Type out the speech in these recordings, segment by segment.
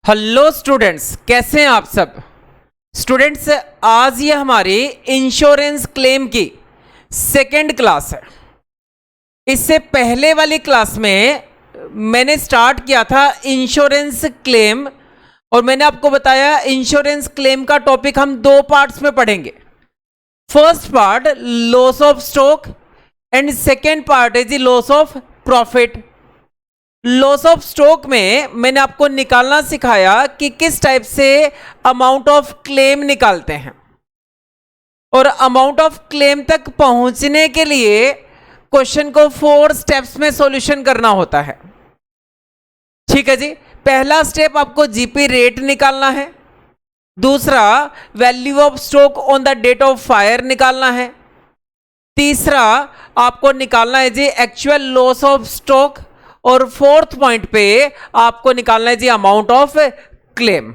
Hello students, कैसे हैं आप सब। स्टूडेंट्स, आज ये हमारी इंश्योरेंस क्लेम की सेकेंड क्लास है। इससे पहले वाली क्लास में मैंने स्टार्ट किया था इंश्योरेंस क्लेम, और मैंने आपको बताया इंश्योरेंस क्लेम का टॉपिक हम दो पार्ट्स में पढ़ेंगे। First part loss of stock and second part is the loss of profit. Loss of stock में मैंने आपको निकालना सिखाया कि किस टाइप से अमाउंट ऑफ क्लेम निकालते हैं, और अमाउंट ऑफ क्लेम तक पहुंचने के लिए क्वेश्चन को 4 स्टेप्स में सॉल्यूशन करना होता है। ठीक है जी। पहला स्टेप आपको जीपी रेट निकालना है, दूसरा value of stock on the date of fire निकालना है, तीसरा आपको निकालना है जी एक्चुअल लॉस ऑफ स्टॉक, और फोर्थ पॉइंट पे आपको निकालना है जी अमाउंट ऑफ क्लेम।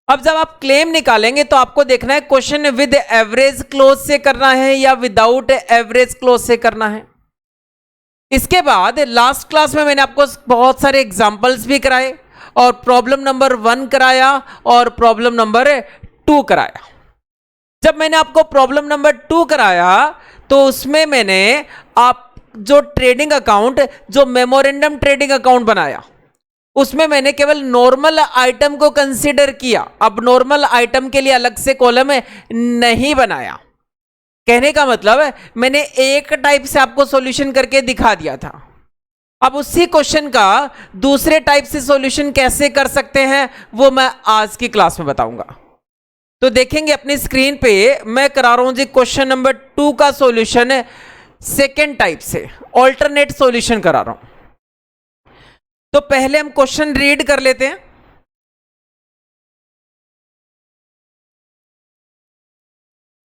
अब जब आप क्लेम निकालेंगे तो आपको देखना है क्वेश्चन विद एवरेज क्लोज से करना है या विदाउट एवरेज क्लोज से करना है। इसके बाद लास्ट क्लास में मैंने आपको बहुत सारे एग्जांपल्स भी कराए, और प्रॉब्लम नंबर 1 कराया और प्रॉब्लम नंबर 2 कराया। जब मैंने आपको प्रॉब्लम नंबर 2 कराया तो उसमें मैंने आप जो ट्रेडिंग अकाउंट, जो मेमोरेंडम ट्रेडिंग अकाउंट बनाया, उसमें मैंने केवल नॉर्मल आइटम को कंसीडर किया। अब नॉर्मल आइटम के लिए अलग से कॉलम नहीं बनाया। कहने का मतलब है मैंने एक टाइप से आपको सॉल्यूशन करके दिखा दिया था। अब उसी क्वेश्चन का दूसरे टाइप से सॉल्यूशन कैसे कर सकते हैं वो मैं आज की क्लास में बताऊंगा। तो देखेंगे अपनी स्क्रीन पे मैं करा रहा हूं जी क्वेश्चन नंबर 2 का सॉल्यूशन सेकेंड टाइप से, ऑल्टरनेट सॉल्यूशन करा रहा हूं। तो पहले हम क्वेश्चन रीड कर लेते हैं।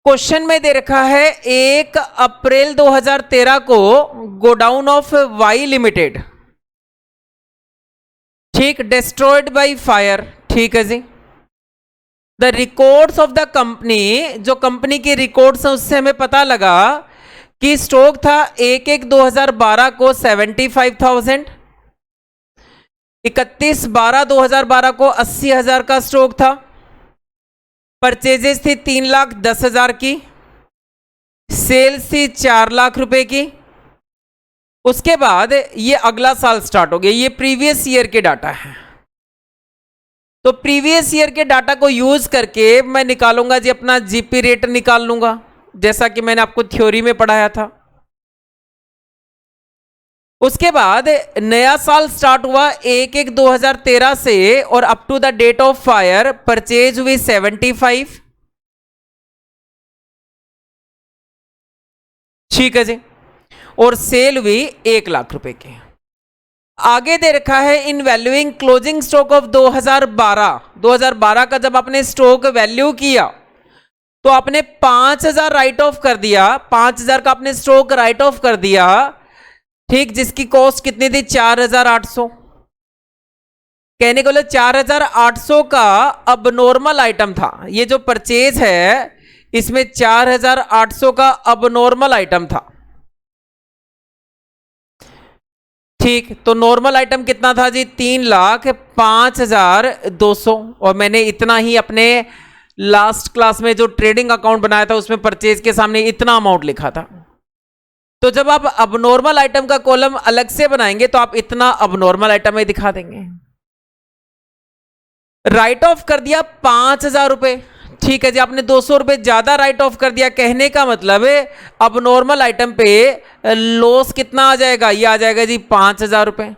क्वेश्चन में दे रखा है 1 अप्रैल 2013 को गोडाउन ऑफ वाई लिमिटेड, ठीक, डिस्ट्रॉयड बाय फायर। ठीक है जी। The records of the company, जो कंपनी के रिकॉर्ड्स हैं उससे हमें पता लगा कि स्टॉक था 1/1/2012 को 75,000, 31/12/2012 को 80,000 का स्टॉक था, परचेजेस थी 3,10,000 की, सेल्स थी 4 लाख रुपए की। उसके बाद ये अगला साल स्टार्ट हो गया, ये प्रीवियस ईयर के डाटा है। तो प्रीवियस ईयर के डाटा को यूज करके मैं निकालूंगा जी अपना जीपी रेट निकाल लूंगा, जैसा कि मैंने आपको थ्योरी में पढ़ाया था। उसके बाद नया साल स्टार्ट हुआ 1/1/2013 से, और up to the date of fire purchase हुई 75। ठीक है जी। और सेल हुई 1 लाख रुपए की। आगे दे रखा है इन वैल्यूइंग क्लोजिंग स्टॉक ऑफ 2012 का जब आपने स्टॉक वैल्यू किया तो आपने 5,000 राइट ऑफ कर दिया, 5,000 का आपने स्टॉक राइट ऑफ कर दिया, ठीक, जिसकी कॉस्ट कितनी थी 4,800। कहने को 4,800 का अब नॉर्मल आइटम था। ये जो परचेज है इसमें 4,800 का अब नॉर्मल आइटम था। ठीक, तो नॉर्मल आइटम कितना था जी 3,05,200, और मैंने इतना ही अपने लास्ट क्लास में जो ट्रेडिंग अकाउंट बनाया था उसमें परचेज के सामने इतना अमाउंट लिखा था। तो जब आप अबनॉर्मल आइटम का कॉलम अलग से बनाएंगे तो आप इतना अबनॉर्मल आइटम में दिखा देंगे। राइट ऑफ कर दिया 5,000 रुपए, ठीक है जी, आपने 200 रुपए ज्यादा राइट ऑफ कर दिया। कहने का मतलब है अबनॉर्मल आइटम पे लॉस कितना आ जाएगा, ये आ जाएगा जी 5,000 रुपए।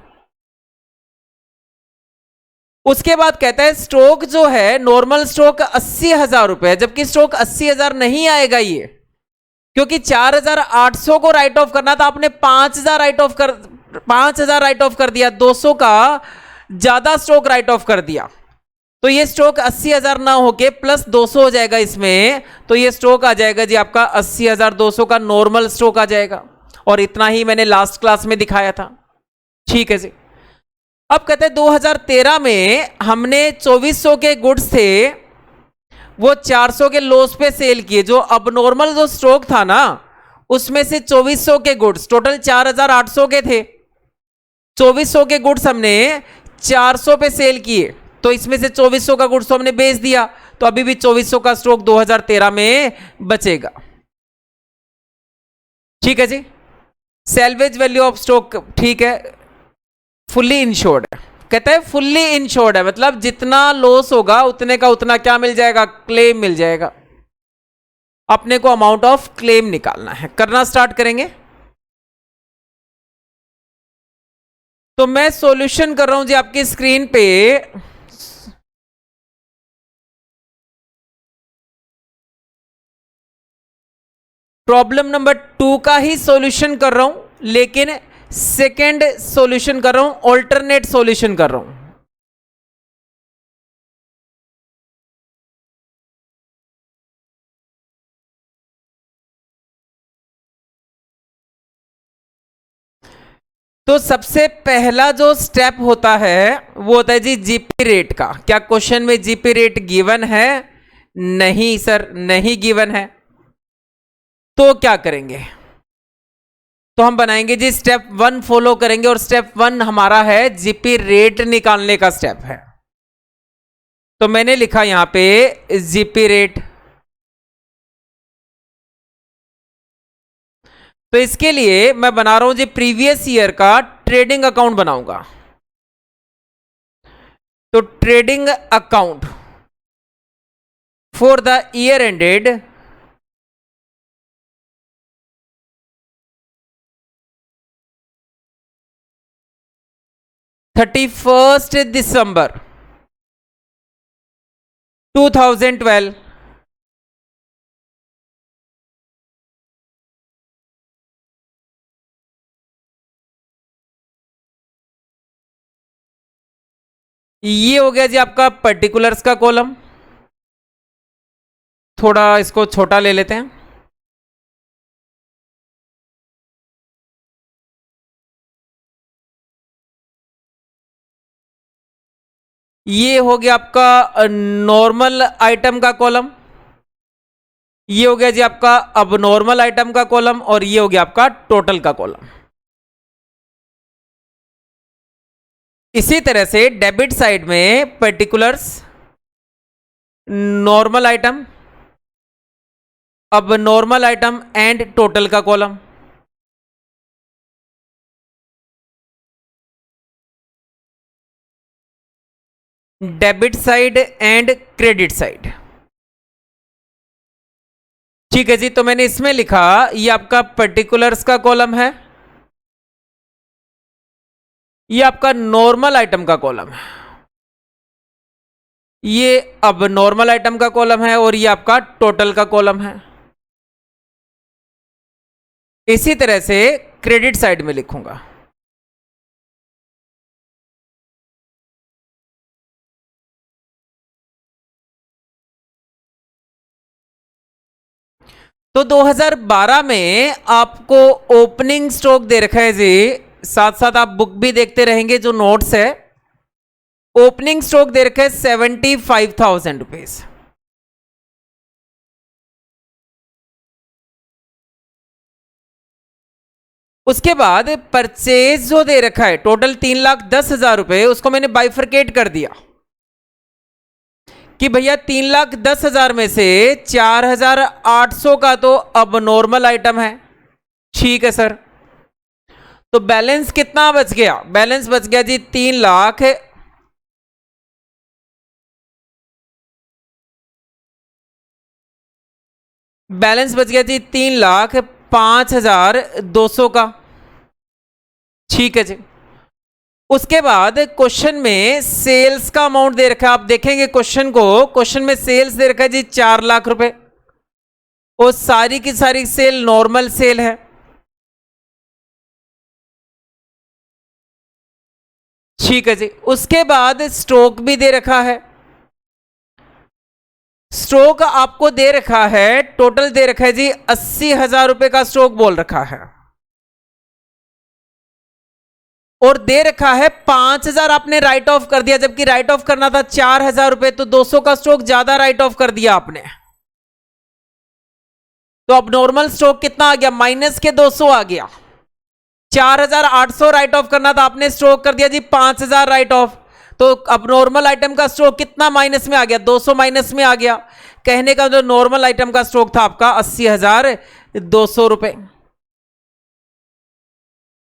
उसके बाद कहता है स्टॉक जो है नॉर्मल स्टॉक 80,000 रुपए, जबकि स्टॉक 80,000 नहीं आएगा ये, क्योंकि 4,800 को राइट ऑफ करना था, आपने 5,000 राइट ऑफ कर दिया, 200 का ज्यादा स्टॉक राइट ऑफ कर दिया। तो ये स्टॉक 80,000 ना होके प्लस 200 हो जाएगा इसमें, तो ये स्टॉक आ जाएगा जी आपका 80,200 का नॉर्मल स्टॉक आ जाएगा, और इतना ही मैंने लास्ट क्लास में दिखाया था। ठीक है जी। अब कहते हैं 2013 में हमने 2,400 के गुड्स थे वो 400 के लॉस पे सेल किए। जो अबनॉर्मल जो स्टॉक था ना उसमें से 2,400 के गुड्स, टोटल 4,800 के थे, 2,400 के गुड्स हमने 400 पे सेल किए। तो इसमें से 2400 का गुड्स तो हमने बेच दिया, तो अभी भी 2400 का स्टॉक 2013 में बचेगा। ठीक है जी। सैल्वेज वैल्यू ऑफ स्टॉक, ठीक है, फुल्ली इंश्योर्ड है। कहता है फुल्ली इंश्योर्ड है, मतलब जितना लॉस होगा उतने का उतना क्या मिल जाएगा, क्लेम मिल जाएगा। अपने को अमाउंट ऑफ क्लेम निकालना है, करना स्टार्ट करेंगे। तो मैं सॉल्यूशन कर रहा हूं जी आपकी स्क्रीन पे। प्रॉब्लम नंबर 2 का ही सॉल्यूशन कर रहा हूं, लेकिन सेकेंड सॉल्यूशन कर रहा हूं, ऑल्टरनेट सॉल्यूशन कर रहा हूं। तो सबसे पहला जो स्टेप होता है वो होता है जी जीपी रेट का। क्या क्वेश्चन में जीपी रेट गिवन है? नहीं सर, नहीं गिवन है। तो क्या करेंगे? तो हम बनाएंगे जी स्टेप 1 फॉलो करेंगे, और स्टेप 1 हमारा है जीपी रेट निकालने का स्टेप है। तो मैंने लिखा यहां पे जीपी रेट। तो इसके लिए मैं बना रहा हूं जी प्रीवियस ईयर का ट्रेडिंग अकाउंट बनाऊंगा। तो trading account for the year ended 31st दिसंबर 2012। ये हो गया जी आपका पर्टिकुलर्स का कॉलम। थोड़ा इसको छोटा ले लेते हैं। ये हो गया आपका नॉर्मल आइटम का कॉलम, ये हो गया जी आपका अब नॉर्मल आइटम का कॉलम, और ये हो गया आपका टोटल का कॉलम। इसी तरह से डेबिट साइड में पर्टिकुलर्स, नॉर्मल आइटम, अब नॉर्मल आइटम एंड टोटल का column. Debit side and credit side. ठीक है जी। तो मैंने इसमें लिखा ये आपका पर्टिकुलर्स का कॉलम है, ये आपका नॉर्मल आइटम का कॉलम है, ये अब नॉर्मल आइटम का कॉलम है, और ये आपका टोटल का कॉलम है। इसी तरह से क्रेडिट साइड में लिखूंगा। तो 2012 में आपको ओपनिंग स्टॉक दे रखा है जी, साथ साथ आप बुक भी देखते रहेंगे जो नोट्स है। ओपनिंग स्टॉक दे रखा है 75,000 रुपीज। उसके बाद परचेज जो दे रखा है टोटल 3,10,000 रुपए, उसको मैंने बाइफरकेट कर दिया कि भैया 3,10,000 में से 4,800 का तो अब नॉर्मल आइटम है। ठीक है सर। तो बैलेंस कितना बच गया? बैलेंस बच गया जी 3 लाख, बैलेंस बच गया जी 3,05,200 का। ठीक है जी। उसके बाद क्वेश्चन में सेल्स का अमाउंट दे रखा है, आप देखेंगे क्वेश्चन को, क्वेश्चन में सेल्स दे रखा है जी 4 लाख रुपए, और सारी की सारी सेल नॉर्मल सेल है। ठीक है जी। उसके बाद स्टॉक भी दे रखा है, स्टॉक आपको दे रखा है, टोटल दे रखा है जी 80,000 रुपए का स्टॉक बोल रखा है, और दे रखा है 5,000 आपने राइट ऑफ कर दिया, जबकि राइट ऑफ करना था 4,000 रुपए, तो 200 का स्टॉक ज्यादा राइट ऑफ कर दिया आपने। तो अब नॉर्मल स्टॉक कितना आ गया? माइनस के 200 आ गया। 4,800 राइट ऑफ करना था, आपने स्टॉक कर दिया जी 5,000 राइट ऑफ, तो अब नॉर्मल आइटम का स्टॉक कितना माइनस में आ गया, 200 माइनस में आ गया। कहने का जो नॉर्मल आइटम का स्टॉक था आपका 80,200 रुपए।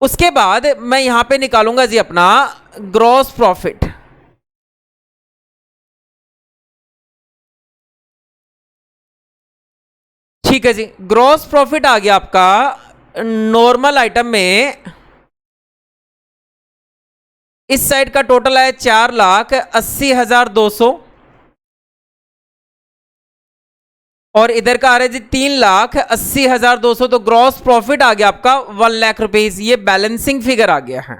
उसके बाद मैं यहां पे निकालूंगा जी अपना ग्रॉस प्रॉफिट। ठीक है जी, ग्रॉस प्रॉफिट आ गया आपका नॉर्मल आइटम में। इस साइड का टोटल है 4,80,200 और इधर का आ रहा है जी 3,80,200। तो ग्रॉस प्रॉफिट आ गया आपका 1 लाख रुपीज। ये बैलेंसिंग फिगर आ गया है।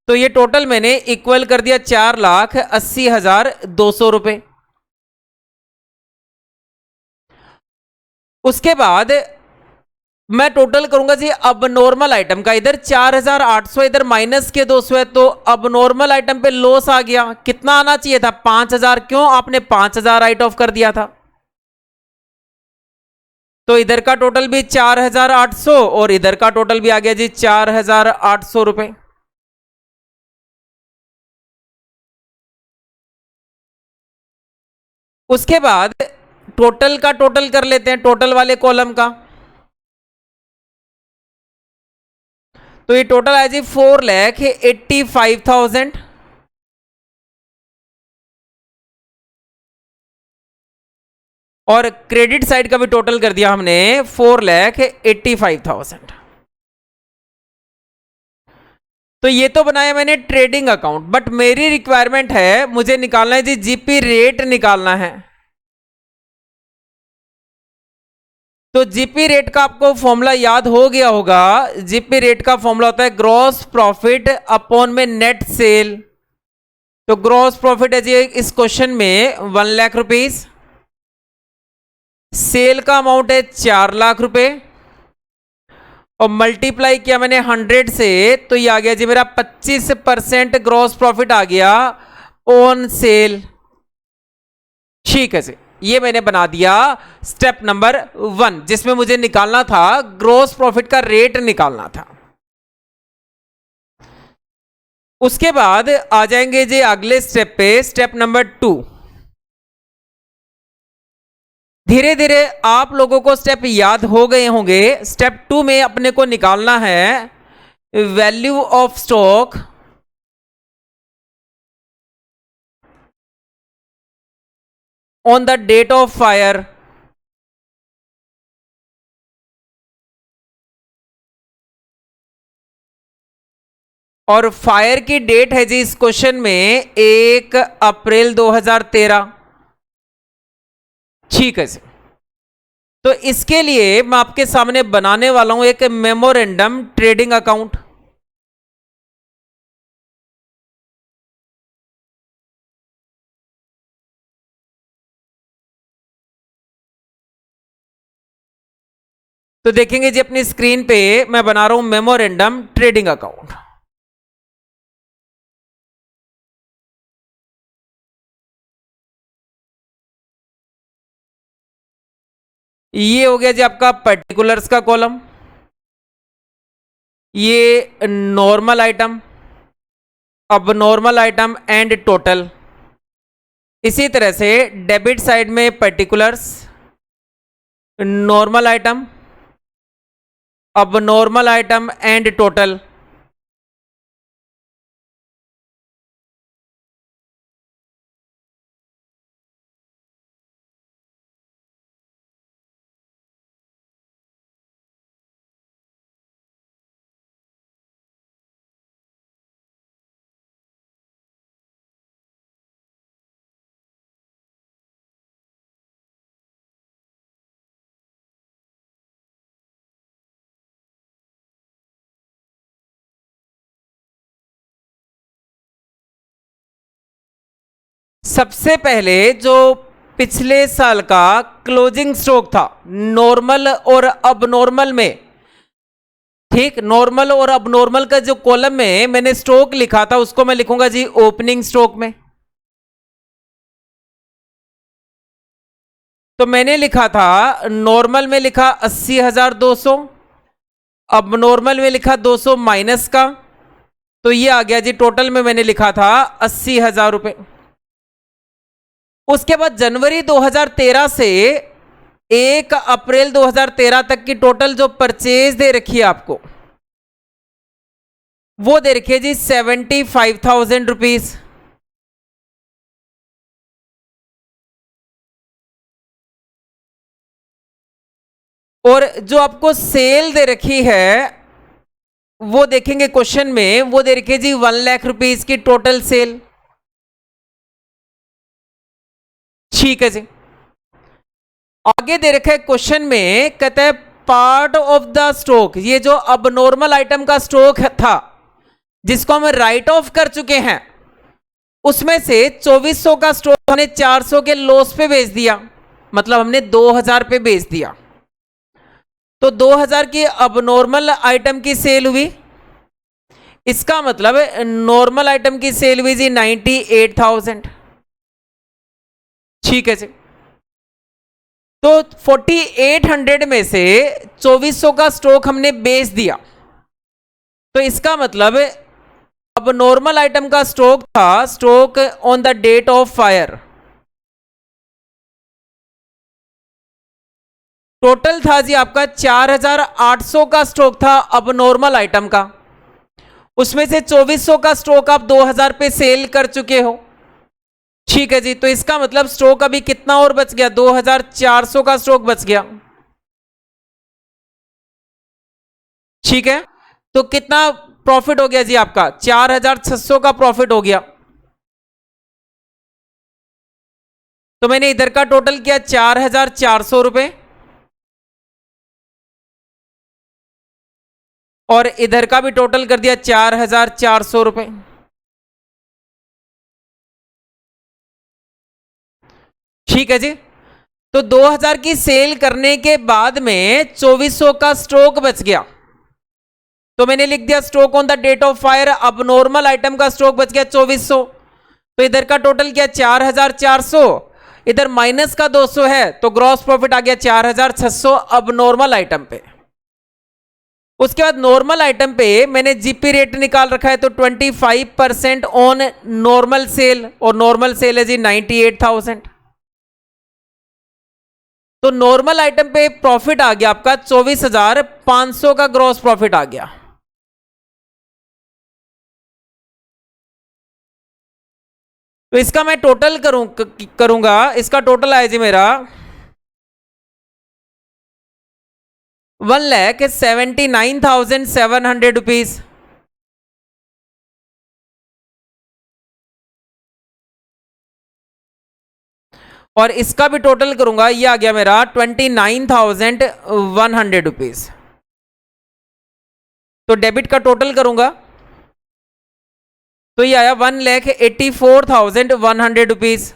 तो ये टोटल मैंने इक्वल कर दिया 4,80,200 रुपए। उसके बाद मैं टोटल करूंगा जी अब नॉर्मल आइटम का। इधर 4,800, इधर माइनस के 200 है, तो अब नॉर्मल आइटम पे लॉस आ गया। कितना आना चाहिए था, 5,000। क्यों आपने 5,000 राइट ऑफ कर दिया था? तो इधर का टोटल भी 4,800 और इधर का टोटल भी आ गया जी 4,800 रुपए। उसके बाद टोटल का टोटल कर लेते हैं, टोटल वाले कॉलम का। तो ये टोटल है जी 4,85,000। और क्रेडिट साइड का भी टोटल कर दिया हमने 4,85,000। तो ये तो बनाया मैंने ट्रेडिंग अकाउंट, बट मेरी रिक्वायरमेंट है, मुझे निकालना है जी जीपी रेट निकालना है। तो जीपी रेट का आपको फॉर्मूला याद हो गया होगा। जीपी रेट का फॉर्मूला होता है ग्रॉस प्रॉफिट अपॉन में नेट सेल। तो ग्रॉस प्रॉफिट है जी इस क्वेश्चन में 1 लाख रुपीस, सेल का अमाउंट है 4 लाख रुपए और मल्टीप्लाई किया मैंने 100 से, तो ये आ गया जी मेरा 25% ग्रॉस प्रॉफिट आ गया ऑन सेल। ठीक है जी, ये मैंने बना दिया स्टेप नंबर 1, जिसमें मुझे निकालना था ग्रॉस प्रॉफिट का रेट निकालना था। उसके बाद आ जाएंगे जी अगले स्टेप पे, स्टेप नंबर 2। धीरे धीरे आप लोगों को स्टेप याद हो गए होंगे। स्टेप 2 में अपने को निकालना है value of stock on the date of fire. और फायर की डेट है जी इस क्वेश्चन में 1 अप्रैल 2013। ठीक है जी, तो इसके लिए मैं आपके सामने बनाने वाला हूं एक मेमोरेंडम ट्रेडिंग अकाउंट। तो देखेंगे जी अपनी स्क्रीन पे मैं बना रहा हूं मेमोरेंडम ट्रेडिंग अकाउंट। ये हो गया जी आपका पर्टिकुलर्स का कॉलम, ये नॉर्मल आइटम, अब नॉर्मल आइटम एंड टोटल। इसी तरह से डेबिट साइड में पर्टिकुलर्स, नॉर्मल आइटम, अब नॉर्मल आइटम एंड टोटल। सबसे पहले जो पिछले साल का क्लोजिंग स्टॉक था नॉर्मल और अब नॉर्मल में, ठीक, नॉर्मल और अब नॉर्मल का जो कॉलम में मैंने स्टॉक लिखा था उसको मैं लिखूंगा जी ओपनिंग स्टॉक में। तो मैंने लिखा था नॉर्मल में लिखा 80,200 अब नॉर्मल में लिखा 200 माइनस का, तो ये आ गया जी टोटल में मैंने लिखा था 80,000 रुपए। उसके बाद जनवरी 2013 से 1 अप्रैल 2013 तक की टोटल जो परचेज दे रखी है आपको, वो दे रखी है जी 75,000 रुपीज। और जो आपको सेल दे रखी है वो देखेंगे क्वेश्चन में, वो दे रखी है जी 1 लाख रुपीज की टोटल सेल। ठीक है जी। आगे दे रखा है क्वेश्चन में, कहता है पार्ट ऑफ द स्टॉक, ये जो अब नॉर्मल आइटम का स्टॉक था जिसको हम राइट ऑफ कर चुके हैं, उसमें से 2400 का स्टॉक हमने 400 के लॉस पे बेच दिया, मतलब हमने 2000 पे बेच दिया। तो 2000 की अब नॉर्मल आइटम की सेल हुई, इसका मतलब नॉर्मल आइटम की सेल हुई जी 98,000। ठीक है जी। तो 4800 में से 2400 का स्टॉक हमने बेच दिया, तो इसका मतलब अब नॉर्मल आइटम का स्टॉक था, stock on the date of fire, total था जी आपका 4800 का स्टॉक था अब नॉर्मल आइटम का। उसमें से 2400 का स्टॉक आप 2000 पे सेल कर चुके हो। ठीक है जी। तो इसका मतलब स्टॉक अभी कितना और बच गया, 2400 का स्टॉक बच गया। ठीक है। तो कितना प्रॉफिट हो गया जी आपका, 4600 का प्रॉफिट हो गया। तो मैंने इधर का टोटल किया 4400 रुपए, और इधर का भी टोटल कर दिया 4400 रुपए। ठीक है जी। तो 2000 की सेल करने के बाद में 2400 का स्टॉक बच गया, तो मैंने लिख दिया stock on the date of fire, अब नॉर्मल आइटम का स्टॉक बच गया 2400। तो इधर का टोटल क्या 4400, इधर माइनस का 200 है, तो ग्रॉस प्रॉफिट आ गया 4600 अब नॉर्मल आइटम पे। उसके बाद नॉर्मल आइटम पे मैंने जीपी रेट निकाल रखा है, तो 25% ऑन नॉर्मल सेल, और नॉर्मल सेल है जी 98,000। तो नॉर्मल आइटम पे प्रॉफिट आ गया आपका 24,500 का ग्रॉस प्रॉफिट आ गया। तो इसका मैं टोटल करूंगा, इसका टोटल आया जी मेरा 1,79,700 रुपीज। और इसका भी टोटल करूंगा, ये आ गया मेरा 29,100 रुपीज। तो डेबिट का टोटल करूंगा तो ये आया 1,84,100 रुपीज।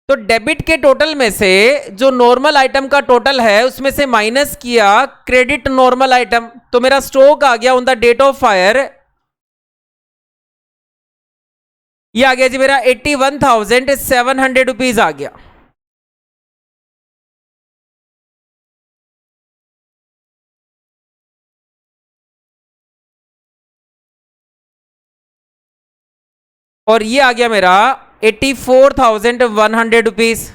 तो डेबिट के टोटल में से जो नॉर्मल आइटम का टोटल है उसमें से माइनस किया क्रेडिट नॉर्मल आइटम, तो मेरा स्टॉक आ गया on the date of fire, ये आ गया जी मेरा 81,700 रुपीज आ गया। और ये आ गया मेरा 84,100 रुपीज।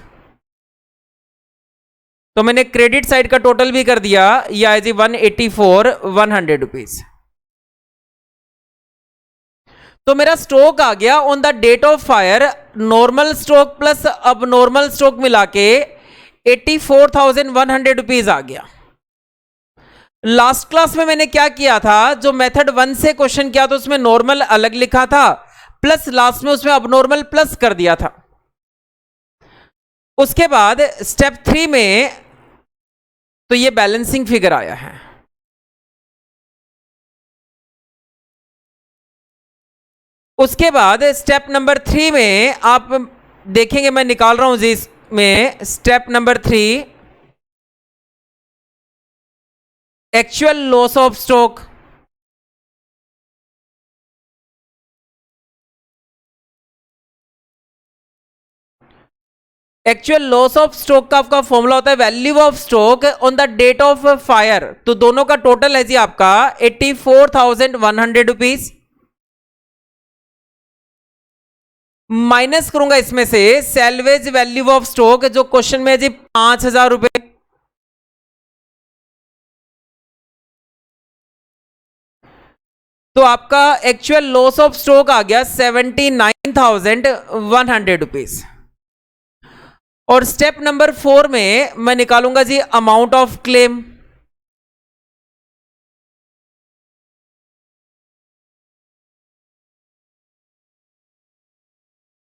तो मैंने क्रेडिट साइड का टोटल भी कर दिया, ये आया जी 184,100 रुपीज। तो मेरा स्टॉक आ गया on the date of fire, normal stock plus अब नॉर्मल स्टॉक मिला के 84,100 रुपीज आ गया। लास्ट क्लास में मैंने क्या किया था, जो मेथड 1 से क्वेश्चन किया तो उसमें नॉर्मल अलग लिखा था, प्लस लास्ट में उसमें अब नॉर्मल प्लस कर दिया था। उसके बाद स्टेप 3 में तो ये बैलेंसिंग फिगर आया है। उसके बाद स्टेप नंबर 3 में आप देखेंगे, मैं निकाल रहा हूं जी इसमें step number 3, actual loss of stock. Actual loss of stock का आपका फॉर्मूला होता है value of stock on the date of fire. तो दोनों का टोटल है जी आपका 84,100 रुपीज, माइनस करूंगा इसमें से सैलवेज वैल्यू ऑफ स्टॉक जो क्वेश्चन में है जी 5,000 रुपए, तो आपका एक्चुअल लॉस ऑफ स्टॉक आ गया 79,100 रुपीज। और स्टेप नंबर 4 में मैं निकालूंगा जी अमाउंट ऑफ क्लेम।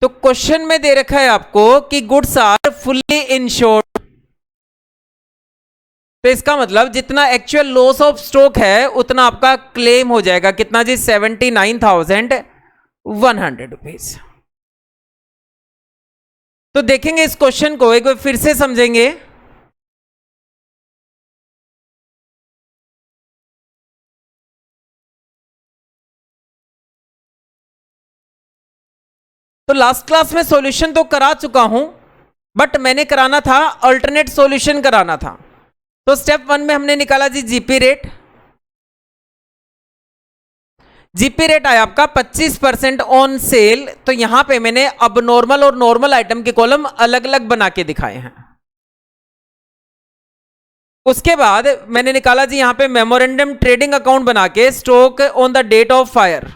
तो क्वेश्चन में दे रखा है आपको कि गुड्स आर फुल्ली इंश्योर्ड, तो इसका मतलब जितना एक्चुअल लॉस ऑफ स्टॉक है उतना आपका क्लेम हो जाएगा, कितना जी 79,100 रुपीज। तो देखेंगे इस क्वेश्चन को एक बार फिर से समझेंगे। तो लास्ट क्लास में सॉल्यूशन तो करा चुका हूं, बट मैंने कराना था अल्टरनेट सॉल्यूशन कराना था। तो स्टेप 1 में हमने निकाला जी जीपी रेट। जीपी रेट आया आपका 25% ऑन सेल। तो यहां पे मैंने अब नॉर्मल और नॉर्मल आइटम के कॉलम अलग अलग बना के दिखाए हैं। उसके बाद मैंने निकाला जी यहां पे मेमोरेंडम ट्रेडिंग अकाउंट बना के stock on the date of fire.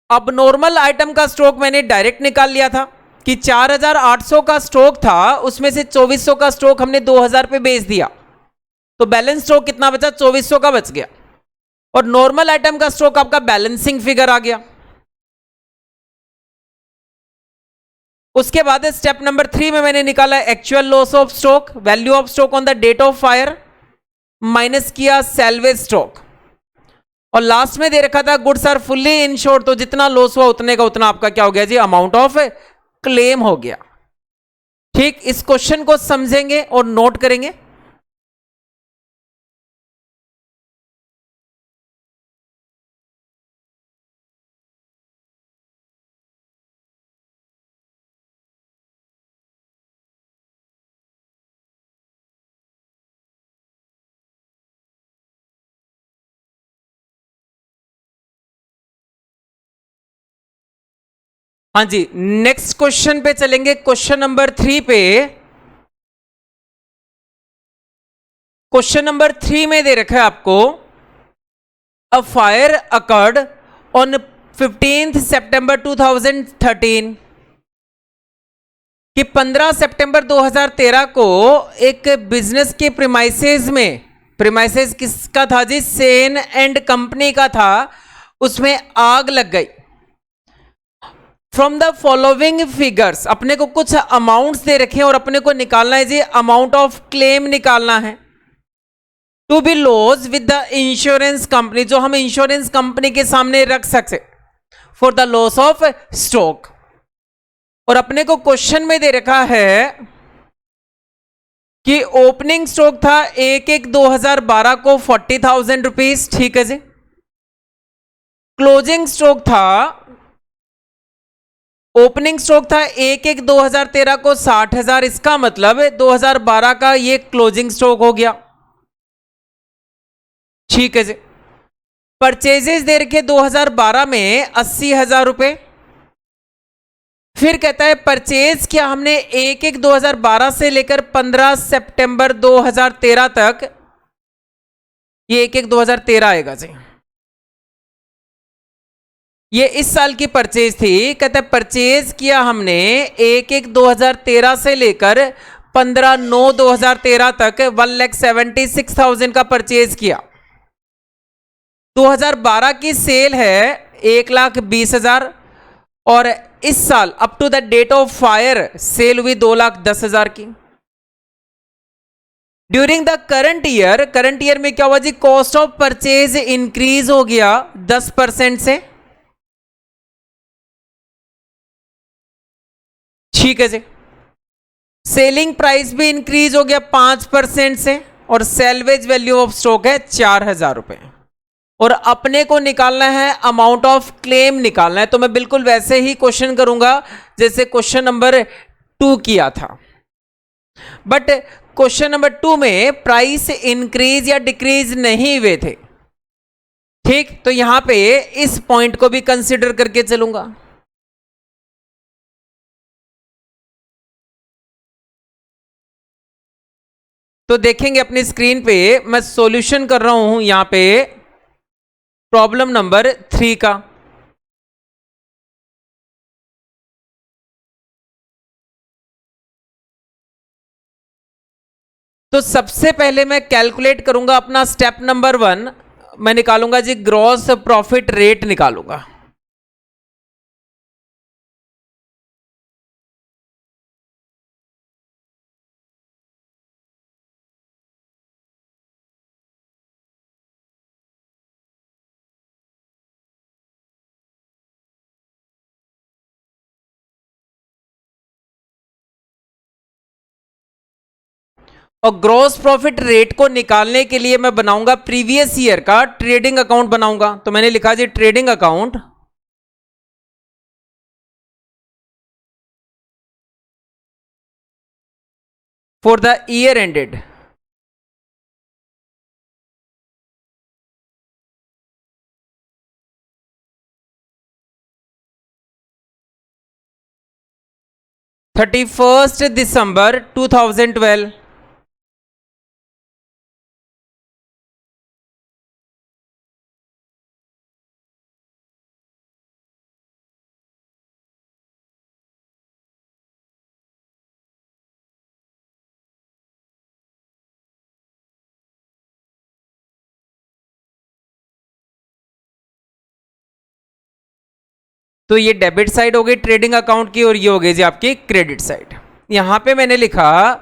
अब नॉर्मल आइटम का स्टॉक मैंने डायरेक्ट निकाल लिया था कि 4,800 का स्टॉक था, उसमें से 2,400 का स्टॉक हमने 2,000 पे बेच दिया, तो बैलेंस स्टॉक कितना बचा, 2,400 का बच गया। और नॉर्मल आइटम का स्टॉक आपका बैलेंसिंग फिगर आ गया। उसके बाद स्टेप नंबर 3 में मैंने निकाला actual loss of stock, value of stock on the date of fire, minus किया सैल्वेज स्टॉक, और लास्ट में दे रखा था गुड्स आर फुल्ली इंश्योर्ड, तो जितना लॉस हुआ उतने का उतना आपका क्या हो गया जी, अमाउंट ऑफ क्लेम हो गया। ठीक, इस क्वेश्चन को समझेंगे और नोट करेंगे। हाँ जी, नेक्स्ट क्वेश्चन पे चलेंगे, क्वेश्चन नंबर 3 पे। क्वेश्चन नंबर 3 में दे रखा है आपको अ फायर अकर्ड ऑन 15th सितंबर 2013 कि 15 सितंबर 2013 को एक बिजनेस के प्रीमाइसेस में, प्रीमाइसेस किसका था जी, सेन एंड कंपनी का था, उसमें आग लग गई। फ्रॉम द फॉलोइंग फिगर्स, अपने को कुछ अमाउंट्स दे रखे हैं और अपने को निकालना है जी अमाउंट ऑफ क्लेम निकालना है to be loss with the insurance company, जो हम इंश्योरेंस कंपनी के सामने रख सकते for the loss of stock. और अपने को क्वेश्चन में दे रखा है कि ओपनिंग स्टॉक था 1/1/2012 को 40,000 रुपीज, ठीक है जी। क्लोजिंग स्टॉक था, ओपनिंग स्टॉक था 1/1/2013 को 60,000, इसका मतलब 2012 का ये क्लोजिंग स्टॉक हो गया, ठीक है जी। परचेजेस दे रखे 2012 में 80,000 रुपए। फिर कहता है परचेज किया हमने 1/1/2012 से लेकर 15 सितंबर 2013 तक, ये 1/1/2013 आएगा जी, ये इस साल की परचेज थी। कहता है परचेज किया हमने 1/1/2013 से लेकर 15/9/2013 तक 1,76,000 का परचेज किया। 2012 की सेल है 1,20,000 और इस साल up to the date of fire sale हुई 2,10,000 की। During the current year, current year में क्या हुआ जी, कॉस्ट ऑफ परचेज इंक्रीज हो गया 10% से, ठीक है जी। सेलिंग प्राइस भी इंक्रीज हो गया 5% से, और सेल्वेज वैल्यू ऑफ स्टॉक है 4,000 रुपए। और अपने को निकालना है अमाउंट ऑफ क्लेम निकालना है, तो मैं बिल्कुल वैसे ही क्वेश्चन करूंगा जैसे क्वेश्चन नंबर 2 किया था। बट क्वेश्चन नंबर 2 में प्राइस इंक्रीज या डिक्रीज नहीं हुए थे, ठीक, तो यहां पे इस पॉइंट को भी कंसिडर करके चलूंगा। तो देखेंगे अपनी स्क्रीन पे मैं सॉल्यूशन कर रहा हूं यहां पे प्रॉब्लम नंबर 3 का। तो सबसे पहले मैं कैलकुलेट करूंगा अपना स्टेप नंबर 1, मैं निकालूंगा जी ग्रॉस प्रॉफिट रेट निकालूंगा। और ग्रॉस प्रॉफिट रेट को निकालने के लिए मैं बनाऊंगा प्रीवियस ईयर का ट्रेडिंग अकाउंट बनाऊंगा। तो मैंने लिखा जी trading account for the year ended December 31, 2012। तो ये डेबिट साइड हो गई ट्रेडिंग अकाउंट की और ये हो गई जी आपकी क्रेडिट साइड। यहां पे मैंने लिखा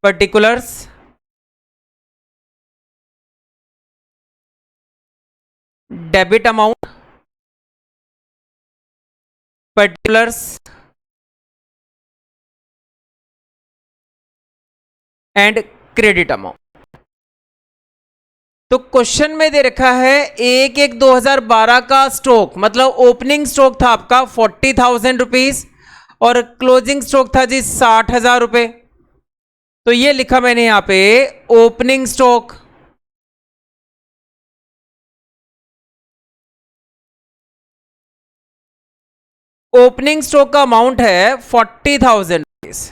particulars debit amount, particulars and credit amount. तो क्वेश्चन में दे रखा है 1/1/2012 का स्टॉक, मतलब ओपनिंग स्टॉक था आपका 40,000 रुपीज और क्लोजिंग स्टॉक था जी 60,000 रुपए। तो ये लिखा मैंने यहां पे ओपनिंग स्टॉक, ओपनिंग स्टॉक का अमाउंट है 40,000 रुपीज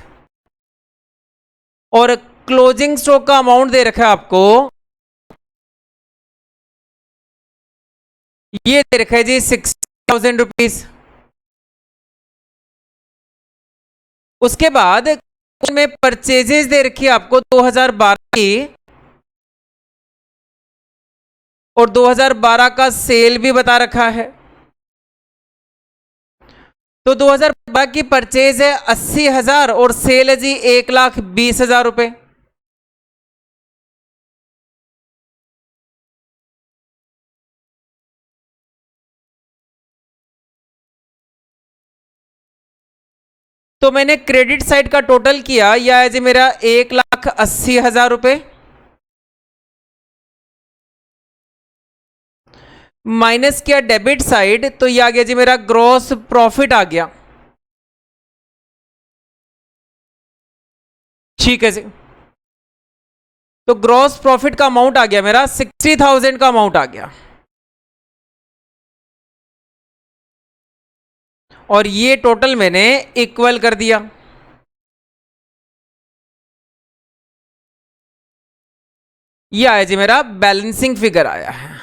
और क्लोजिंग स्टॉक का अमाउंट दे रखा है आपको, ये दे रखा है जी 60,000 रुपीज। उसके बाद में परचेजेस दे रखी है आपको 2012 की और 2012 का सेल भी बता रखा है। तो 2012 की परचेज है 80,000 और सेल है जी 1,20,000 रुपए। तो मैंने क्रेडिट साइड का टोटल किया, यह है जी मेरा 1,80,000 रुपए माइनस किया डेबिट साइड, तो ये आ गया जी मेरा ग्रॉस प्रॉफिट आ गया। ठीक है जी, तो ग्रॉस प्रॉफिट का अमाउंट आ गया मेरा 60,000 का अमाउंट आ गया और ये टोटल मैंने इक्वल कर दिया। ये आया जी मेरा बैलेंसिंग फिगर आया है।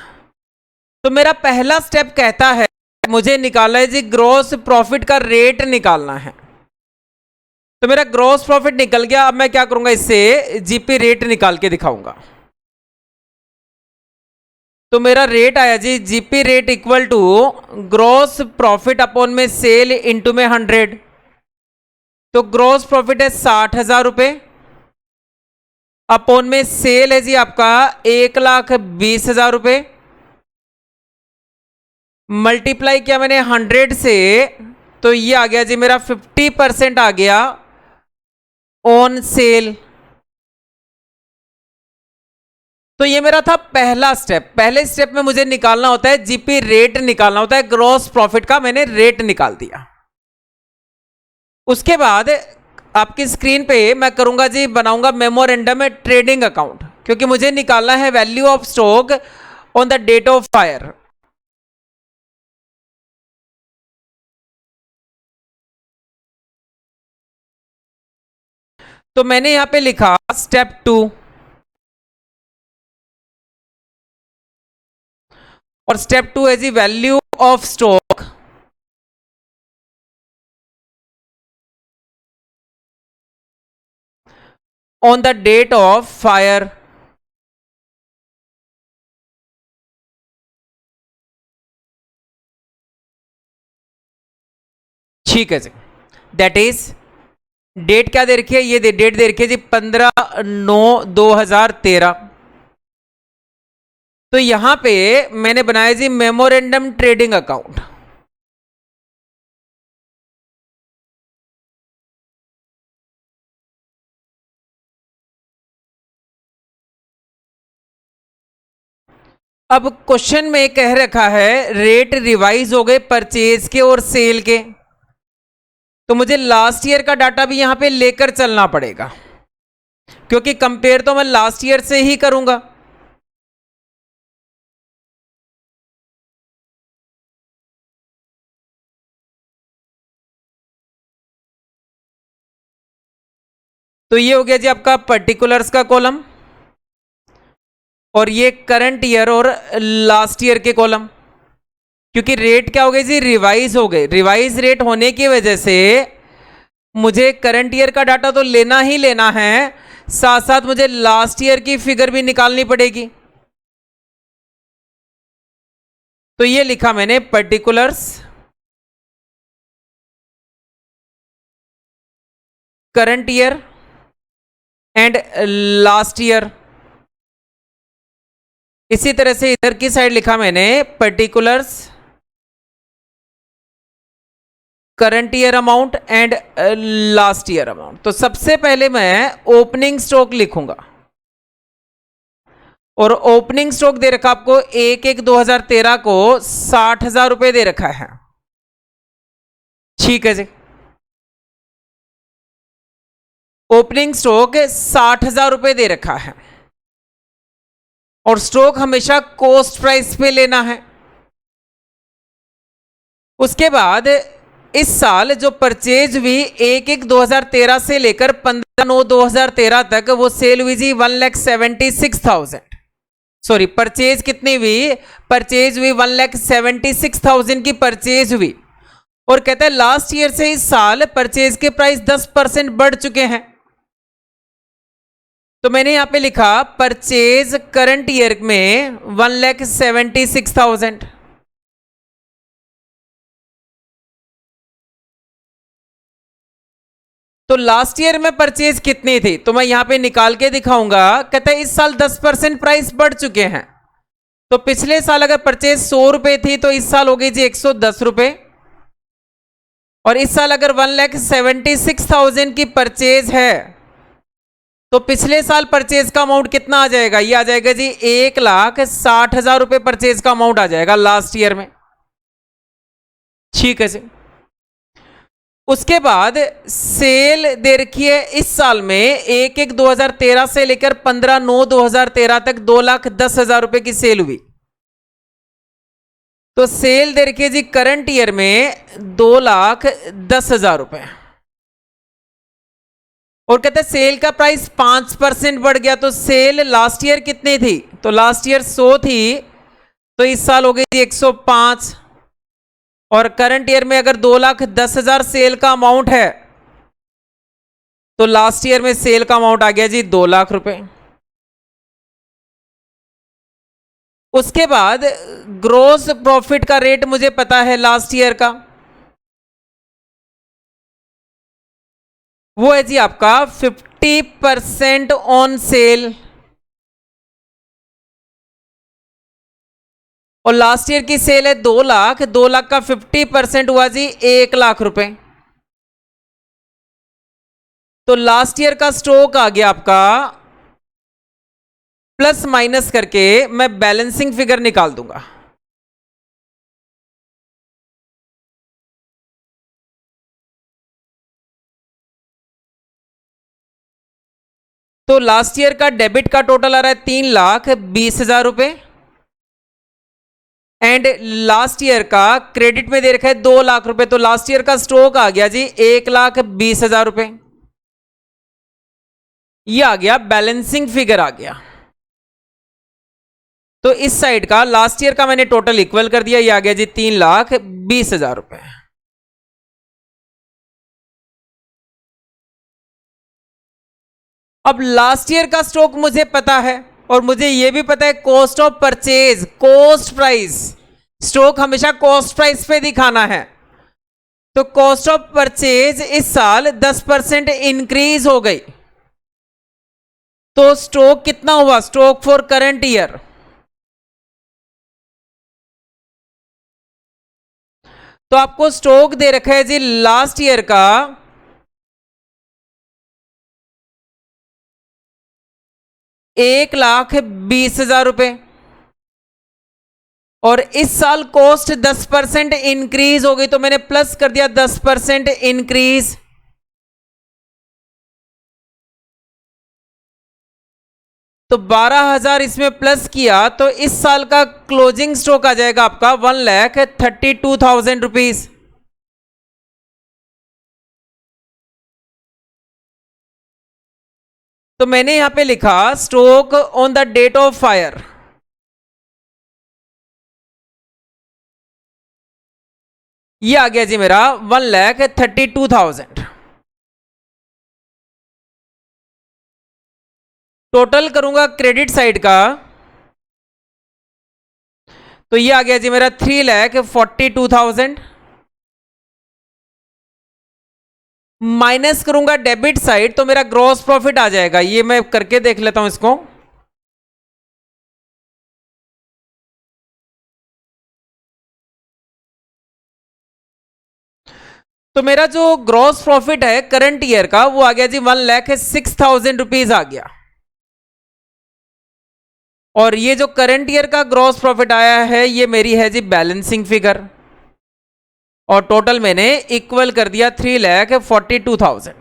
तो मेरा पहला स्टेप कहता है मुझे निकालना है जी ग्रॉस प्रॉफिट का रेट निकालना है। तो मेरा ग्रॉस प्रॉफिट निकल गया, अब मैं क्या करूंगा इससे जीपी रेट निकाल के दिखाऊंगा। तो मेरा रेट आया जी GP rate equal to gross profit upon में सेल इनटू में 100। तो ग्रॉस प्रॉफिट है 60,000 रुपए अपॉन में सेल है जी आपका 1,20,000 रुपए, मल्टीप्लाई किया मैंने 100 से, तो ये आ गया जी मेरा 50% आ गया ऑन सेल। तो ये मेरा था पहला स्टेप। पहले स्टेप में मुझे निकालना होता है जीपी रेट, निकालना होता है ग्रॉस प्रॉफिट का, मैंने रेट निकाल दिया। उसके बाद आपकी स्क्रीन पे मैं करूंगा जी, बनाऊंगा मेमोरेंडम ट्रेडिंग अकाउंट, क्योंकि मुझे निकालना है value of stock on the date of fire. तो मैंने यहां पे लिखा स्टेप 2, और स्टेप 2 है जी value of stock on the date of fire. ठीक है जी, दैट इज डेट क्या दे रखी है, ये डेट दे रखी है जी 15/9/2013। तो यहां पे मैंने बनाया जी मेमोरेंडम ट्रेडिंग अकाउंट। अब क्वेश्चन में कह रखा है रेट रिवाइज हो गए परचेज के और सेल के, तो मुझे लास्ट ईयर का डाटा भी यहां पे लेकर चलना पड़ेगा, क्योंकि कंपेयर तो मैं लास्ट ईयर से ही करूंगा। तो ये हो गया जी आपका पर्टिकुलर्स का कॉलम, और ये करंट ईयर और लास्ट ईयर के कॉलम, क्योंकि रेट क्या हो गए जी रिवाइज हो गए। रिवाइज रेट होने की वजह से मुझे करंट ईयर का डाटा तो लेना ही लेना है, साथ साथ मुझे लास्ट ईयर की फिगर भी निकालनी पड़ेगी। तो ये लिखा मैंने particulars current year and last year. इसी तरह से इधर की साइड लिखा मैंने particulars current year amount and last year amount. तो सबसे पहले मैं ओपनिंग स्टॉक लिखूंगा, और ओपनिंग स्टॉक दे रखा आपको 1/1/2013 को 60,000 रुपए दे रखा है। ठीक है जी, ओपनिंग स्टॉक 60,000 रुपए दे रखा है, और स्टॉक हमेशा कॉस्ट प्राइस पे लेना है। उसके बाद इस साल जो परचेज हुई 1/1/2013 से लेकर 15/9/2013 तक, वो सेल हुई जी 1,76,000। सॉरी, परचेज कितनी हुई, परचेज हुई 1,76,000 की परचेज हुई, और कहता है लास्ट ईयर से इस साल परचेज के प्राइस 10% बढ़ चुके हैं। तो मैंने यहां पे लिखा परचेज करंट ईयर में 1,76,000। तो लास्ट ईयर में परचेज कितनी थी, तो मैं यहां पे निकाल के दिखाऊंगा। कहता है इस साल 10% प्राइस बढ़ चुके हैं। तो पिछले साल अगर परचेज 100 रुपए थी, तो इस साल हो गई जी 110 रुपए, और इस साल अगर 1,76,000 की परचेज है, तो पिछले साल परचेज का अमाउंट कितना आ जाएगा, ये आ जाएगा जी 1,60,000 रुपए परचेज का अमाउंट आ जाएगा लास्ट ईयर में। ठीक है जी, उसके बाद सेल दे रखी है इस साल में 1/1/2013 से लेकर 15/9/2013 तक 2,10,000 रुपए की सेल हुई। तो सेल दे रखी है जी करंट ईयर में 2,10,000 रुपए, और कहते हैं सेल का प्राइस 5% बढ़ गया। तो सेल लास्ट ईयर कितनी थी, तो लास्ट ईयर 100 थी, तो इस साल हो गई थी 105, और करंट ईयर में अगर 2,10,000 सेल का अमाउंट है, तो लास्ट ईयर में सेल का अमाउंट आ गया जी 2,00,000 रुपए। उसके बाद ग्रोस प्रॉफिट का रेट मुझे पता है लास्ट ईयर का, वो है जी आपका 50% ऑन सेल, और लास्ट ईयर की सेल है 2,00,000, 2,00,000 का 50% हुआ जी 1,00,000 रुपए। तो लास्ट ईयर का स्टॉक आ गया आपका प्लस माइनस करके मैं बैलेंसिंग फिगर निकाल दूंगा। तो लास्ट ईयर का डेबिट का टोटल आ रहा है 3,20,000 रुपए एंड लास्ट ईयर का क्रेडिट में दे रखा है 2 लाख रुपए। तो लास्ट ईयर का स्टॉक आ गया जी 1,20,000 रुपए। ये आ गया बैलेंसिंग फिगर आ गया। तो इस साइड का लास्ट ईयर का मैंने टोटल इक्वल कर दिया, ये आ गया जी 3,20,000 रुपए। अब लास्ट ईयर का स्टॉक मुझे पता है और मुझे यह भी पता है cost of purchase, cost price. Stock हमेशा कॉस्ट प्राइस पे दिखाना है। तो कॉस्ट ऑफ परचेज इस साल 10% इंक्रीज हो गई। तो स्टॉक कितना हुआ, स्टॉक फॉर करंट ईयर, तो आपको स्टॉक दे रखा है जी लास्ट ईयर का 1,20,000 रुपए और इस साल कॉस्ट 10% इंक्रीज हो गई। तो मैंने प्लस कर दिया 10% इंक्रीज। तो 12,000 इसमें प्लस किया तो इस साल का क्लोजिंग स्टॉक आ जाएगा आपका 1,32,000 रुपीज। तो मैंने यहां पे लिखा stock on the date of fire, ये आ गया जी मेरा 1,32,000। टोटल करूंगा क्रेडिट साइड का तो ये आ गया जी मेरा 3,42,000। माइनस करूंगा डेबिट साइड तो मेरा ग्रॉस प्रॉफिट आ जाएगा। ये मैं करके देख लेता हूं इसको। तो मेरा जो ग्रॉस प्रॉफिट है करंट ईयर का वो आ गया जी 1,06,000 रुपीज आ गया। और ये जो करंट ईयर का ग्रॉस प्रॉफिट आया है ये मेरी है जी बैलेंसिंग फिगर और टोटल मैंने इक्वल कर दिया 3,42,000।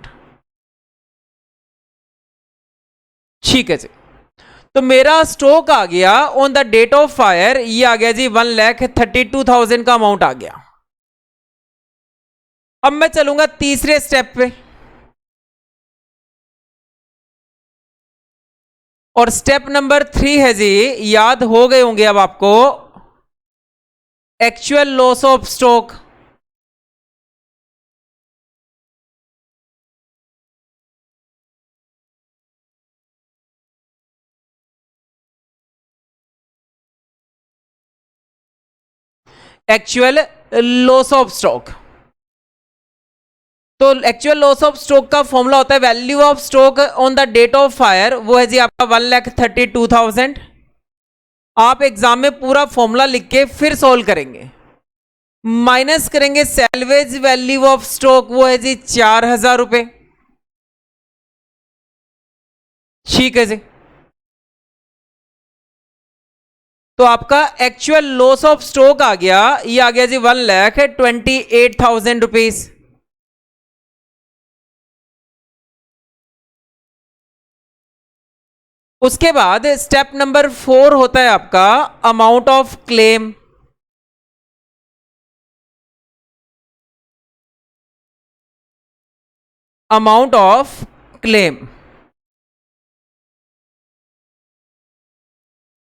ठीक है जी। तो मेरा स्टॉक आ गया on the date of fire, ये आ गया जी 1,32,000 का अमाउंट आ गया। अब मैं चलूंगा तीसरे स्टेप पे और स्टेप नंबर 3 है जी, याद हो गए होंगे अब आपको, actual loss of stock. Actual loss of stock. तो एक्चुअल लॉस ऑफ स्टॉक का फॉर्मूला होता है value of stock on the date of fire, वो है जी आपका 1,32,000। आप एग्जाम में पूरा फॉर्मूला लिख के फिर सोल्व करेंगे। माइनस करेंगे सैल्वेज वैल्यू ऑफ स्टॉक, वो है जी 4,000 रुपए। ठीक है जी। तो आपका एक्चुअल लॉस ऑफ स्टॉक आ गया, ये आ गया जी 1,28,000 रुपीज। उसके बाद स्टेप नंबर 4 होता है आपका amount of claim. Amount of claim,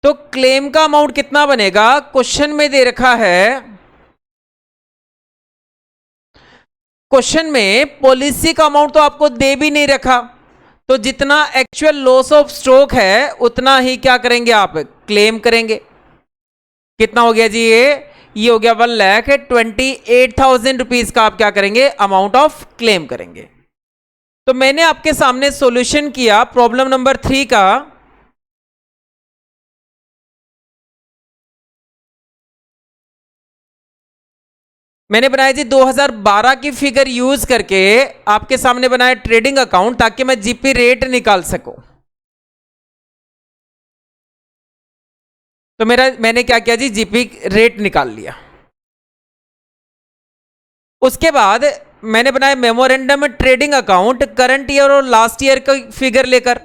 तो क्लेम का अमाउंट कितना बनेगा, क्वेश्चन में दे रखा है। क्वेश्चन में पॉलिसी का अमाउंट तो आपको दे भी नहीं रखा, तो जितना एक्चुअल लॉस ऑफ स्टॉक है उतना ही क्या करेंगे आप, क्लेम करेंगे। कितना हो गया जी, ये हो गया 1,28,000 रुपीज का आप क्या करेंगे, अमाउंट ऑफ क्लेम करेंगे। तो मैंने आपके सामने सॉल्यूशन किया प्रॉब्लम नंबर 3 का। मैंने बनाया जी 2012 की फिगर यूज करके आपके सामने बनाया ट्रेडिंग अकाउंट, ताकि मैं जीपी रेट निकाल सकूं। तो मैंने क्या किया जी, जीपी रेट निकाल लिया। उसके बाद मैंने बनाया memorandum trading account current year और लास्ट ईयर का फिगर लेकर।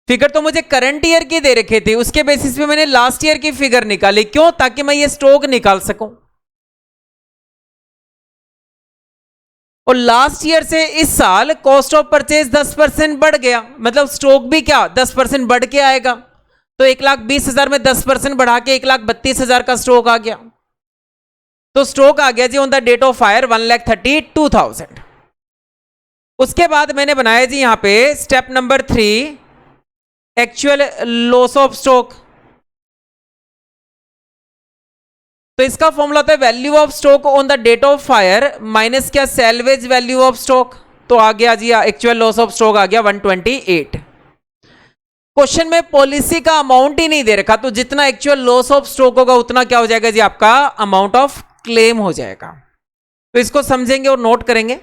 फिगर तो मुझे करंट ईयर की दे रखे थे, उसके बेसिस पे मैंने लास्ट ईयर की फिगर निकाली। क्यों? ताकि मैं ये स्टॉक निकाल सकूं। और लास्ट ईयर से इस साल कॉस्ट ऑफ परचेज 10% बढ़ गया, मतलब स्टॉक भी क्या 10% बढ़ के आएगा। तो 1,20,000 में 10% बढ़ा के 1,32,000 का स्टॉक आ गया। तो स्टॉक आ गया जी on the date of fire 1,32,000। उसके बाद मैंने बनाया जी यहां पे step number 3, actual loss of stock. तो इसका फॉर्मूला होता है value of stock on the date of fire minus क्या, सैल्वेज वैल्यू ऑफ स्टॉक। तो आ गया जी एक्चुअल लॉस ऑफ स्टॉक आ गया 128। क्वेश्चन में पॉलिसी का अमाउंट ही नहीं दे रखा, तो जितना एक्चुअल लॉस ऑफ स्टॉक होगा उतना क्या हो जाएगा जी, आपका अमाउंट ऑफ क्लेम हो जाएगा। तो इसको समझेंगे और नोट करेंगे।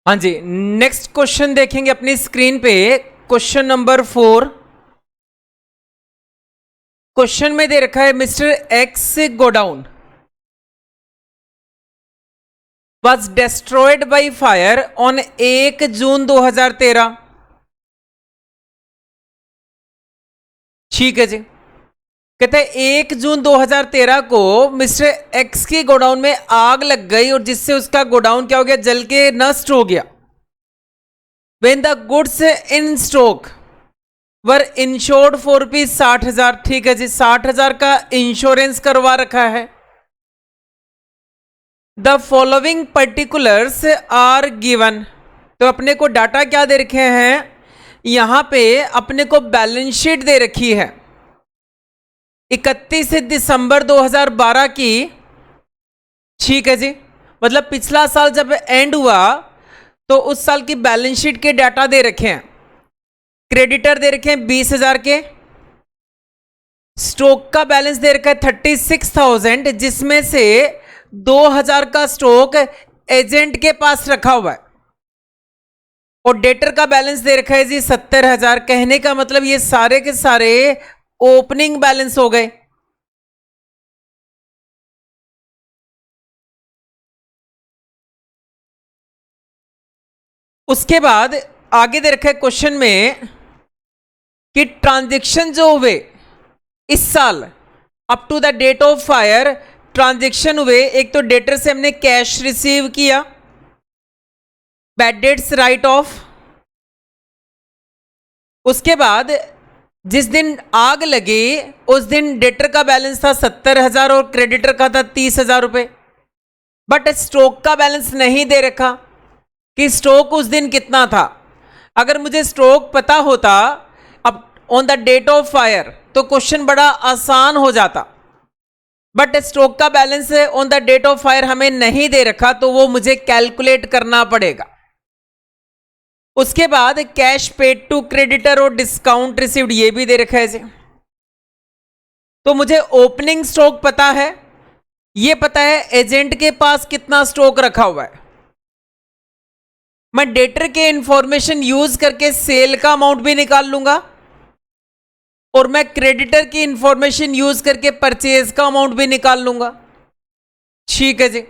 हाँ जी, नेक्स्ट क्वेश्चन देखेंगे अपनी स्क्रीन पे, क्वेश्चन नंबर 4। क्वेश्चन में दे रखा है mister x godown was destroyed by fire on 1 जून 2013। ठीक है जी, कहते हैं 1 जून 2013 को मिस्टर एक्स की गोडाउन में आग लग गई और जिससे उसका गोडाउन क्या हो गया, जल के नष्ट हो गया। When the goods in stock were insured for ₹60,000। ठीक है जी, 60,000 का इंश्योरेंस करवा रखा है। The following particulars are given. तो अपने को डाटा क्या दे रखे हैं, यहां पे अपने को बैलेंस शीट दे रखी है 31 दिसंबर 2012 की। ठीक है जी, मतलब पिछला साल जब एंड हुआ तो उस साल की बैलेंस शीट के डाटा दे रखे हैं। क्रेडिटर दे रखे हैं 20,000 के, स्टॉक का बैलेंस दे रखा है 36,000, जिसमें से 2,000 का स्टॉक एजेंट के पास रखा हुआ है और डेटर का बैलेंस दे रखा है जी 70,000। कहने का मतलब ये सारे के सारे ओपनिंग बैलेंस हो गए। उसके बाद आगे दे रखा है क्वेश्चन में कि ट्रांजैक्शन जो हुए इस साल up to the date of fire, transaction हुए, एक तो डेटर से हमने कैश रिसीव किया, बैड डेट्स राइट ऑफ। उसके बाद जिस दिन आग लगी उस दिन डेटर का बैलेंस था 70,000 और क्रेडिटर का था 30,000 रुपए। बट स्टॉक का बैलेंस नहीं दे रखा कि स्टॉक उस दिन कितना था। अगर मुझे स्टॉक पता होता अब on the date of fire तो क्वेश्चन बड़ा आसान हो जाता। बट स्टॉक का balance on the date of fire हमें नहीं दे रखा, तो वो मुझे कैलकुलेट करना पड़ेगा। उसके बाद कैश पेड टू क्रेडिटर और डिस्काउंट रिसीव्ड ये भी दे रखा है। तो मुझे ओपनिंग स्टॉक पता है, ये पता है एजेंट के पास कितना स्टॉक रखा हुआ है। मैं डेटर के इंफॉर्मेशन यूज करके सेल का अमाउंट भी निकाल लूंगा और मैं क्रेडिटर की इंफॉर्मेशन यूज करके परचेज का अमाउंट भी निकाल लूंगा। ठीक है जी,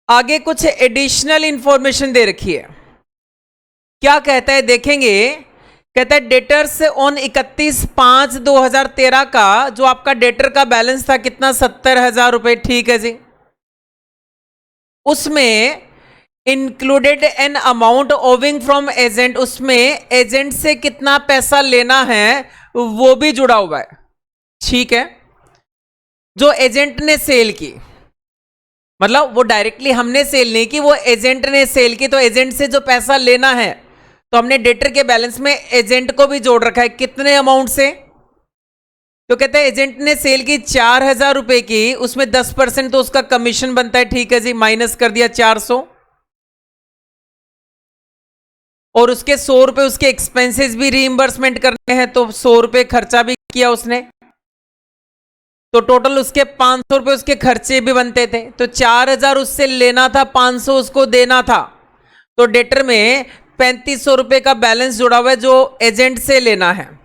आगे कुछ एडिशनल इंफॉर्मेशन दे रखी है। क्या कहता है देखेंगे, कहता है डेटर्स ऑन 31/5/2013 का जो आपका डेटर का बैलेंस था कितना, 70,000 रुपए। ठीक है जी, उसमें included an amount owing from agent, उसमें एजेंट से कितना पैसा लेना है वो भी जुड़ा हुआ है। ठीक है, जो एजेंट ने सेल की, मतलब वो डायरेक्टली हमने सेल नहीं की, वो एजेंट ने सेल की, तो एजेंट से जो पैसा लेना है तो हमने डेटर के बैलेंस में एजेंट को भी जोड़ रखा है। कितने अमाउंट से, तो कहते हैं एजेंट ने सेल की 4,000 रुपए की, उसमें 10% तो उसका कमीशन बनता है। ठीक है जी, माइनस कर दिया 400 और उसके 100 रुपए उसके एक्सपेंसेस भी रीइंबर्समेंट करने हैं, तो 100 रुपए खर्चा भी किया उसने। तो टोटल उसके 500 रुपये उसके खर्चे भी बनते थे, तो 4000 उससे लेना था, 500 उसको देना था। तो डेटर में 3500 रुपये का बैलेंस जुड़ा हुआ है जो एजेंट से लेना है।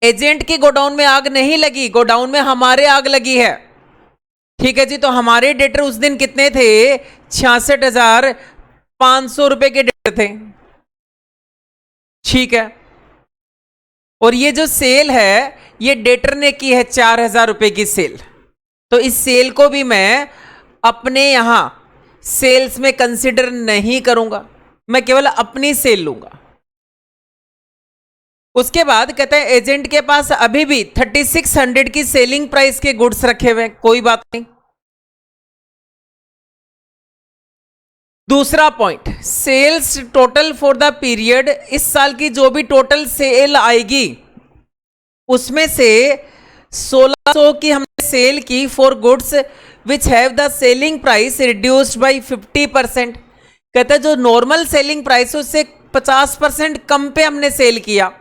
एजेंट की गोडाउन में आग नहीं लगी, गोडाउन में हमारे आग लगी है। ठीक है जी, तो हमारे डेटर उस दिन कितने थे? 66,500 रुपए के डेटर थे। ठीक है, और ये जो सेल है ये डेटर ने की है 4000 रुपए की सेल। तो इस सेल को भी मैं अपने यहां सेल्स में कंसिडर नहीं करूंगा, मैं केवल अपनी सेल लूंगा। उसके बाद कहते हैं एजेंट के पास अभी भी 3600 की सेलिंग प्राइस के गुड्स रखे हुए, कोई बात नहीं। दूसरा point, sales total for the period, इस साल की जो भी टोटल सेल आएगी उसमें से 1600 की हमने सेल की for goods which have the selling price reduced by 50%। कहते हैं जो नॉर्मल सेलिंग प्राइस है उससे 50% कम पे हमने सेल किया,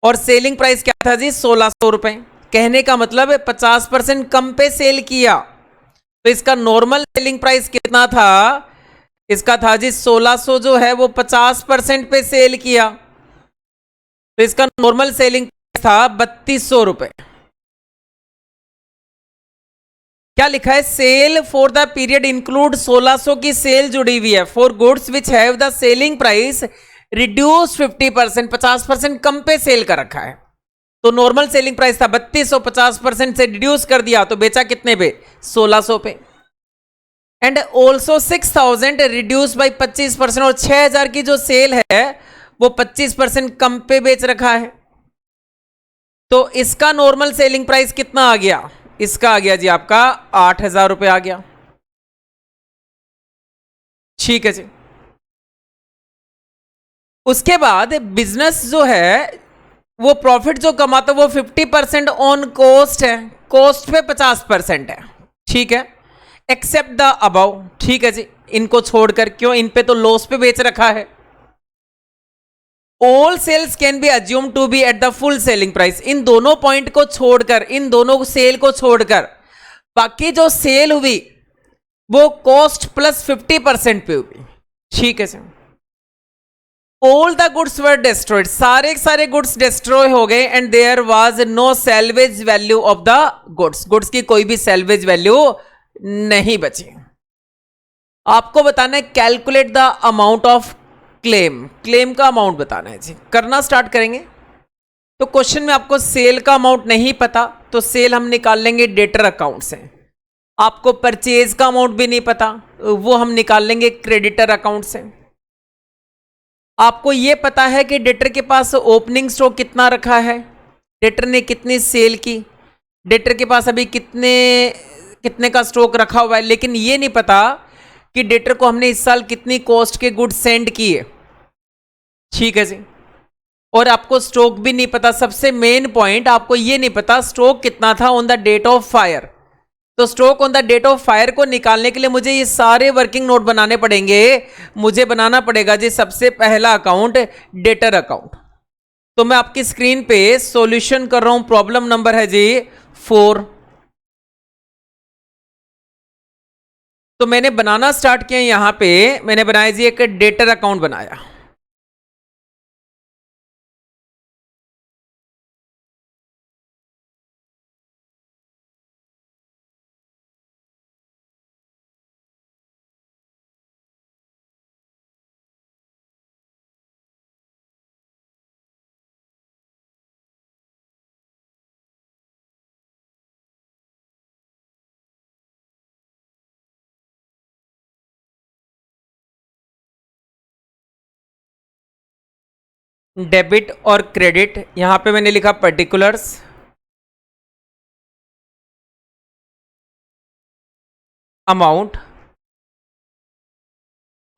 और सेलिंग प्राइस क्या था जी? 1600 रुपए। कहने का मतलब है 50% कम पे सेल किया, तो इसका नॉर्मल सेलिंग प्राइस कितना था? इसका था जी 1600, जो है वो 50% पे सेल किया, तो इसका नॉर्मल सेलिंग प्राइस था 3200 रुपए। क्या लिखा है? Sale for the period include 1600 की सेल जुड़ी हुई है for goods which have the selling price reduce 50%, 50% कम पे सेल कर रखा है। तो नॉर्मल सेलिंग प्राइस था 3200, 50% से रिड्यूस कर दिया तो बेचा कितने पे? 1600 पे। एंड ऑल्सो 6000 रिड्यूस बाई 25%, और 6000 की जो सेल है वो 25% कम पे बेच रखा है। तो इसका नॉर्मल सेलिंग प्राइस कितना आ गया? इसका आ गया जी आपका 8000 रुपए आ गया। ठीक है जी। उसके बाद बिजनेस जो है वो प्रॉफिट जो कमाता है वो 50% ऑन कॉस्ट है, कॉस्ट पे 50% है। ठीक है, एक्सेप्ट द अबव। ठीक है जी, इनको छोड़कर, क्यों? इन पे तो लॉस पे बेच रखा है। All sales can be assume to be at the full selling price. इन दोनों पॉइंट को छोड़कर, इन दोनों सेल को छोड़कर बाकी जो सेल हुई वो कॉस्ट प्लस 50% पे हुई। ठीक है sir. All the goods were destroyed, सारे सारे गुड्स डिस्ट्रॉय हो गए, and there was no salvage value of the goods, goods की कोई भी सेल्वेज वैल्यू नहीं बची। आपको बताना है calculate the amount of claim, claim का अमाउंट बताना है जी। करना स्टार्ट करेंगे। तो क्वेश्चन में आपको सेल का अमाउंट नहीं पता तो सेल हम निकाल लेंगे डेटर अकाउंट से। आपको परचेज का अमाउंट भी नहीं पता, वो हम निकाल लेंगे क्रेडिटर अकाउंट से। आपको ये पता है कि डेटर के पास ओपनिंग स्टॉक कितना रखा है, डेटर ने कितनी सेल की, डेटर के पास अभी कितने का स्टॉक रखा हुआ है, लेकिन ये नहीं पता कि डेटर को हमने इस साल कितनी कॉस्ट के गुड सेंड किए। ठीक है जी। और आपको स्टॉक भी नहीं पता, सबसे मेन पॉइंट आपको ये नहीं पता स्टॉक कितना था on the date of fire. तो stock on the date of fire को निकालने के लिए मुझे ये सारे वर्किंग नोट बनाने पड़ेंगे। मुझे बनाना पड़ेगा जी सबसे पहला अकाउंट डेटर अकाउंट। तो मैं आपकी स्क्रीन पे सॉल्यूशन कर रहा हूं, प्रॉब्लम नंबर है जी 4। तो मैंने बनाना स्टार्ट किया, यहां पे मैंने बनाया जी एक डेटर अकाउंट बनाया। डेबिट और क्रेडिट, यहां पे मैंने लिखा पर्टिकुलर्स, अमाउंट,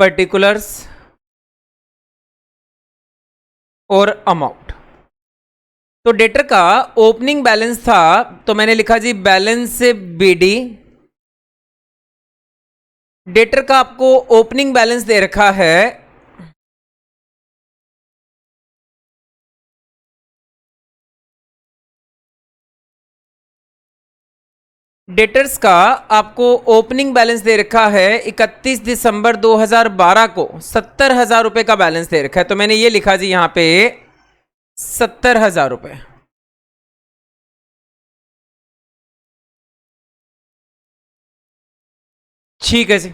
पर्टिकुलर्स और अमाउंट। तो डेटर का ओपनिंग बैलेंस था तो मैंने लिखा जी बैलेंस बीडी। डेटर का आपको ओपनिंग बैलेंस दे रखा है डेटर्स का आपको ओपनिंग बैलेंस दे रखा है 31 दिसंबर 2012 को 70,000 रुपए का बैलेंस दे रखा है, तो मैंने ये लिखा जी यहां पे 70,000 रुपए। ठीक है जी,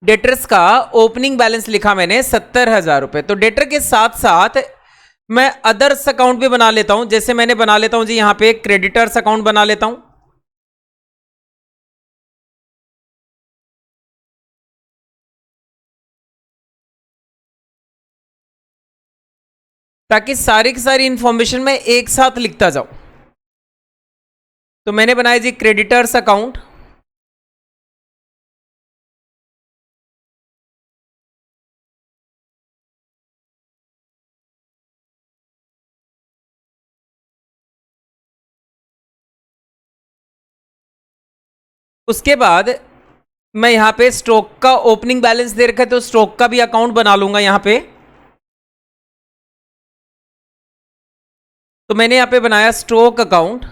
डेटर्स का ओपनिंग बैलेंस लिखा मैंने 70,000 रुपए। तो डेटर के साथ साथ मैं अदर्स अकाउंट भी बना लेता हूं, जैसे मैंने बना लेता हूं जी यहां पे क्रेडिटर्स अकाउंट बना लेता हूं। ताकि सारी की सारी इंफॉर्मेशन मैं एक साथ लिखता जाऊं। तो मैंने बनाया जी क्रेडिटर्स अकाउंट। उसके बाद मैं यहां पे स्टॉक का ओपनिंग बैलेंस दे रखा है, तो स्टॉक का भी अकाउंट बना लूंगा यहां पे। तो मैंने यहां पे बनाया स्टॉक अकाउंट।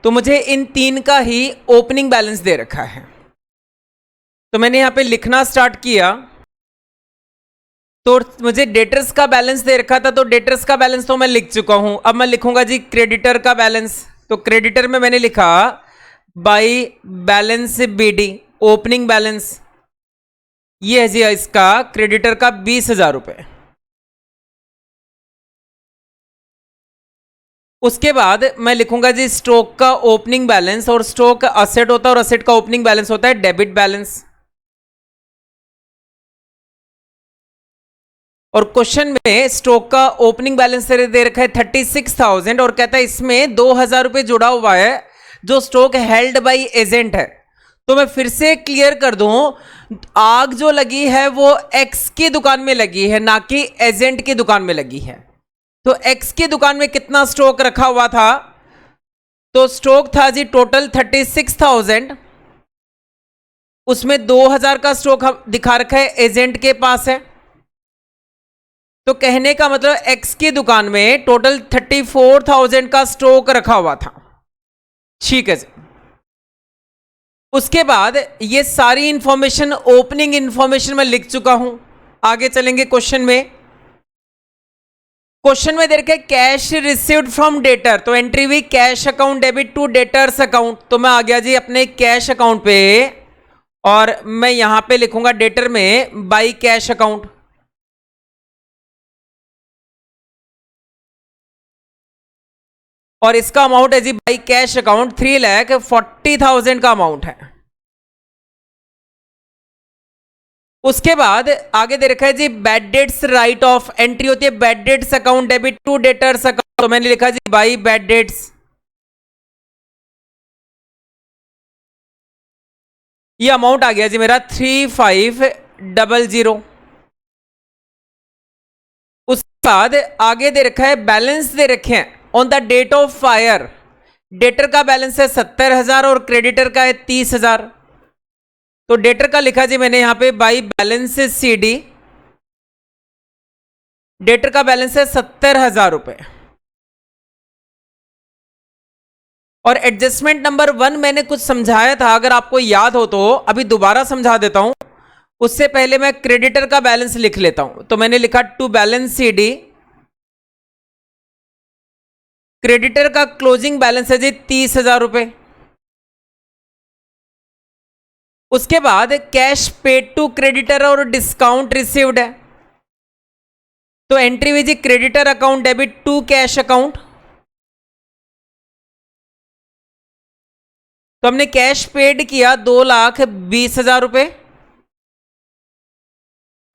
तो मुझे इन तीन का ही ओपनिंग बैलेंस दे रखा है, तो मैंने यहां पे लिखना स्टार्ट किया। तो मुझे डेटर्स का बैलेंस दे रखा था, तो डेटर्स का बैलेंस तो मैं लिख चुका हूं। अब मैं लिखूंगा जी क्रेडिटर का बैलेंस। तो क्रेडिटर में मैंने लिखा by balance BD opening balance, ये है जी इसका क्रेडिटर का 20,000 रुपए। उसके बाद मैं लिखूंगा जी स्टॉक का ओपनिंग बैलेंस, और स्टॉक असेट होता है और असेट का ओपनिंग बैलेंस होता है डेबिट बैलेंस। और क्वेश्चन में स्टॉक का ओपनिंग बैलेंस दे रखा है 36,000 और कहता है इसमें 2,000 रुपए जुड़ा हुआ है जो स्टॉक हेल्ड बाय एजेंट है। तो मैं फिर से क्लियर कर दूं, आग जो लगी है वो एक्स की दुकान में लगी है, ना कि एजेंट की दुकान में लगी है। तो एक्स की दुकान में कितना स्टॉक रखा हुआ था? तो स्टॉक था जी टोटल 36,000, उसमें 2,000 का स्टॉक दिखा रखा है एजेंट के पास है। तो कहने का मतलब एक्स की दुकान में टोटल 34,000 का स्टॉक रखा हुआ था। ठीक है जी, उसके बाद ये सारी इंफॉर्मेशन ओपनिंग इंफॉर्मेशन में लिख चुका हूं। आगे चलेंगे क्वेश्चन में। क्वेश्चन में दे रखा है कैश रिसीव्ड फ्रॉम डेटर, तो एंट्री हुई cash account debit to debtors account. तो मैं आ गया जी अपने कैश अकाउंट पे, और मैं यहां पे लिखूंगा डेटर में बाई कैश अकाउंट। और इसका अमाउंट है जी बाई कैश अकाउंट 3,40,000 का अमाउंट है। उसके बाद आगे दे रखा है जी bad debts write off, entry होती है bad debts account debit to debtors account. तो मैंने लिखा जी बाई बैड डेट्स। ये अमाउंट आ गया जी मेरा 3,500। उसके बाद आगे दे रखा है बैलेंस दे रखे हैं on the date of fire. Debtor का बैलेंस है 70,000 और क्रेडिटर का है 30,000। तो डेटर का लिखा जी मैंने यहां पे बाई बैलेंस सीडी। डेटर का बैलेंस है 70,000 रुपए। और एडजस्टमेंट नंबर 1 मैंने कुछ समझाया था, अगर आपको याद हो तो अभी दोबारा समझा देता हूं। उससे पहले मैं क्रेडिटर का बैलेंस लिख लेता हूं। तो मैंने लिखा टू बैलेंस सीडी, क्रेडिटर का क्लोजिंग बैलेंस है जी 30,000 रुपए। उसके बाद कैश पेड टू क्रेडिटर और डिस्काउंट रिसीव्ड है, तो एंट्री हुई जी creditor account debit to cash account. तो हमने कैश पेड किया 2,20,000 रुपए,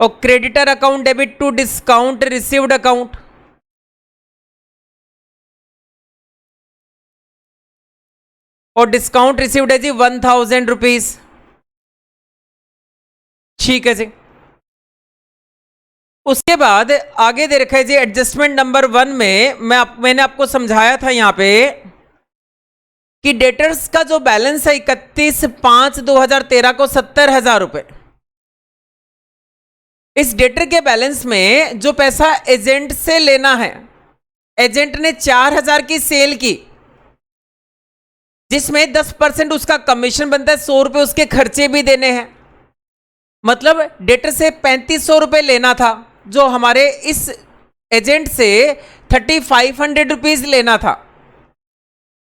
और creditor account debit to discount received account. और डिस्काउंट रिसीव्ड है जी 1,000 रुपीज। ठीक है जी। उसके बाद आगे दे रखा है जी एडजस्टमेंट नंबर 1 में मैंने आपको समझाया था यहां पे कि डेटर्स का जो बैलेंस है 31/5/2013 को 70,000 रुपए। इस डेटर के बैलेंस में जो पैसा एजेंट से लेना है, एजेंट ने 4,000 की सेल की, जिसमें 10% उसका कमीशन बनता है, 100 रुपए उसके खर्चे भी देने हैं। मतलब डेटर से 3500 रुपए लेना था, जो हमारे इस एजेंट से 3500 रुपीज लेना था,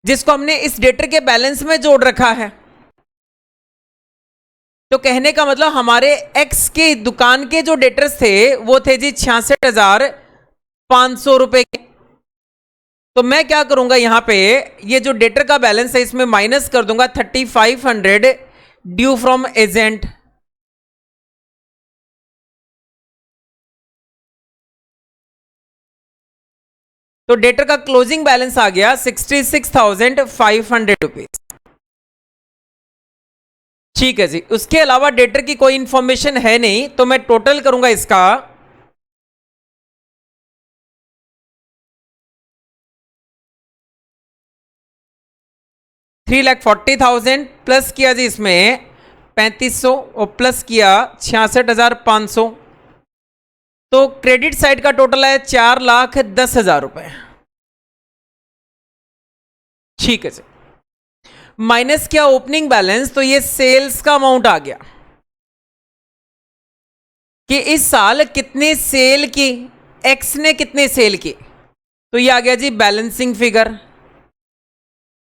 जिसको हमने इस डेटर के बैलेंस में जोड़ रखा है। तो कहने का मतलब हमारे एक्स की दुकान के जो डेटर्स थे वो थे जी 66,500 रुपए के। तो मैं क्या करूंगा, यहां पे ये जो डेटर का बैलेंस है इसमें माइनस कर दूंगा 3500 ड्यू फ्रॉम एजेंट। तो डेटर का क्लोजिंग बैलेंस आ गया 66,500 रुपीज। ठीक है जी। उसके अलावा डेटर की कोई इंफॉर्मेशन है नहीं, तो मैं टोटल करूंगा इसका। $3,40,000 प्लस किया जी इसमें 3500 और प्लस किया 66,500। तो क्रेडिट साइड का टोटल है 4,10,000 रुपए। ठीक है जी। माइनस किया ओपनिंग बैलेंस, तो ये सेल्स का अमाउंट आ गया कि इस साल कितने सेल की, एक्स ने कितने सेल की। तो ये आ गया जी बैलेंसिंग फिगर।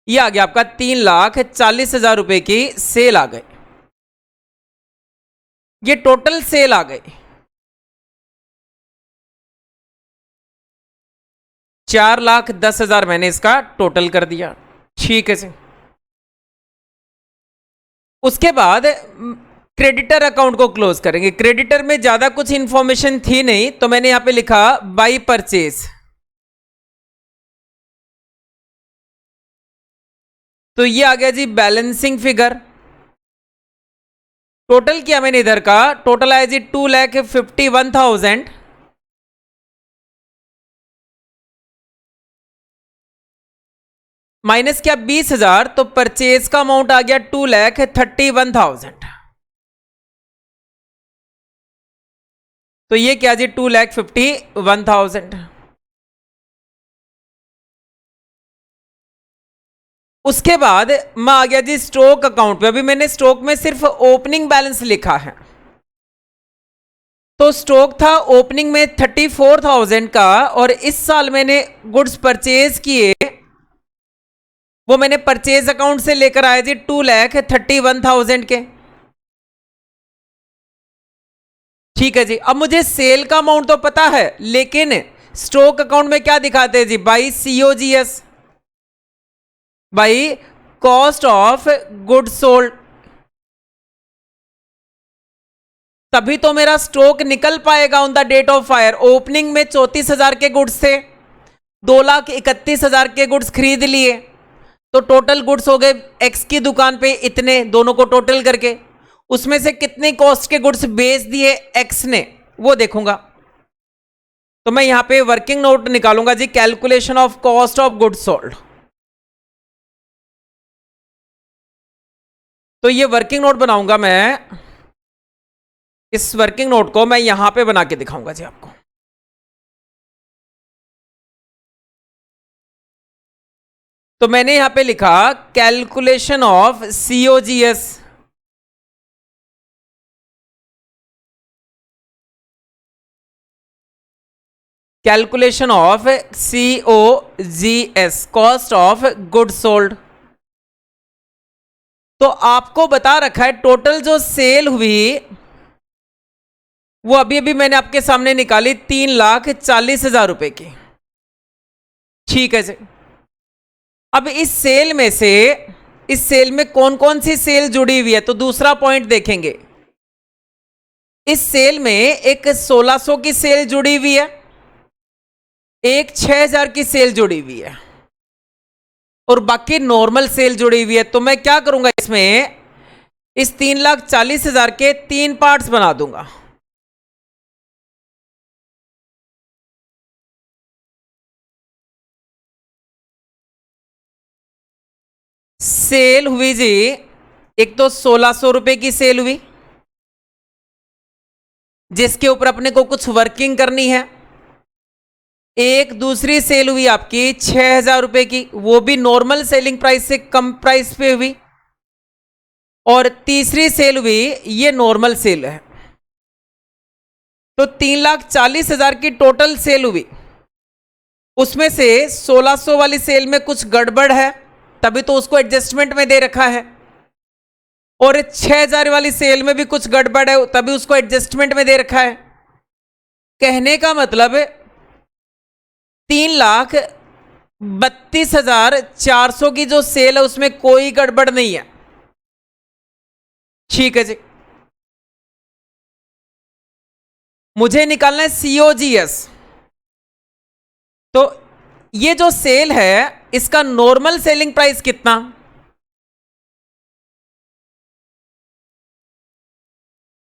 ये आ गया आपका 3,40,000 रुपए की सेल आ गई। ये टोटल सेल आ गई। 4,10,000 मैंने इसका टोटल कर दिया। ठीक है जी। उसके बाद क्रेडिटर अकाउंट को क्लोज करेंगे। क्रेडिटर में ज्यादा कुछ इंफॉर्मेशन थी नहीं, तो मैंने यहां पे लिखा बाई परचेज। तो ये आ गया जी बैलेंसिंग फिगर। टोटल किया मैंने इधर का, टोटल आया जी 2,51,000। माइनस किया 20,000, तो परचेज का अमाउंट आ गया 2,31,000। तो ये क्या जी 2,51,000। उसके बाद मैं आ गया जी स्टॉक अकाउंट पे। अभी मैंने स्टॉक में सिर्फ ओपनिंग बैलेंस लिखा है। तो स्टॉक था ओपनिंग में 34,000 का, और इस साल मैंने गुड्स परचेज किए, वो मैंने परचेज अकाउंट से लेकर आया जी 2,31,000 के। ठीक है जी। अब मुझे सेल का अमाउंट तो पता है, लेकिन स्टॉक अकाउंट में क्या दिखाते हैं जी, by COGS, by cost of good sold. तभी तो मेरा स्टॉक निकल पाएगा on the date of fire. Opening में 34,000 के गुड्स थे, 2,31,000 के गुड्स खरीद लिए, तो टोटल गुड्स हो गए एक्स की दुकान पे इतने, दोनों को टोटल करके उसमें से कितने कॉस्ट के गुड्स बेच दिए एक्स ने, वो देखूंगा। तो मैं यहां पे वर्किंग नोट निकालूंगा जी, calculation of cost of goods sold. तो ये वर्किंग नोट बनाऊंगा मैं। इस वर्किंग नोट को मैं यहां पे बना के दिखाऊंगा जी आपको। तो मैंने यहां पे लिखा calculation of COGS। Calculation of COGS, cost of good sold. तो आपको बता रखा है टोटल जो सेल हुई वो अभी अभी मैंने आपके सामने निकाली 3,40,000 रुपए की। ठीक है जी। अब इस सेल में से, इस सेल में कौन कौन सी सेल जुड़ी हुई है, तो दूसरा पॉइंट देखेंगे। इस सेल में एक 1,600 की सेल जुड़ी हुई है, एक 6,000 की सेल जुड़ी हुई है, और बाकी नॉर्मल सेल जुड़ी हुई है। तो मैं क्या करूंगा, इसमें इस 3,40,000 के 3 पार्ट्स बना दूंगा। सेल हुई जी, एक तो 1600 रुपए की सेल हुई, जिसके ऊपर अपने को कुछ वर्किंग करनी है। एक दूसरी सेल हुई आपकी 6000 रुपए की, वो भी नॉर्मल सेलिंग प्राइस से कम प्राइस पे हुई। और तीसरी सेल हुई, ये नॉर्मल सेल है। तो 3,40,000 की टोटल सेल हुई, उसमें से 1600 वाली सेल में कुछ गड़बड़ है, तभी तो उसको एडजस्टमेंट में दे रखा है। और 6000 वाली सेल में भी कुछ गड़बड़ है, तभी उसको एडजस्टमेंट में दे रखा है। कहने का मतलब 3,32,400 की जो सेल है उसमें कोई गड़बड़ नहीं है। ठीक है जी, मुझे निकालना है COGS। तो ये जो सेल है इसका नॉर्मल सेलिंग प्राइस कितना,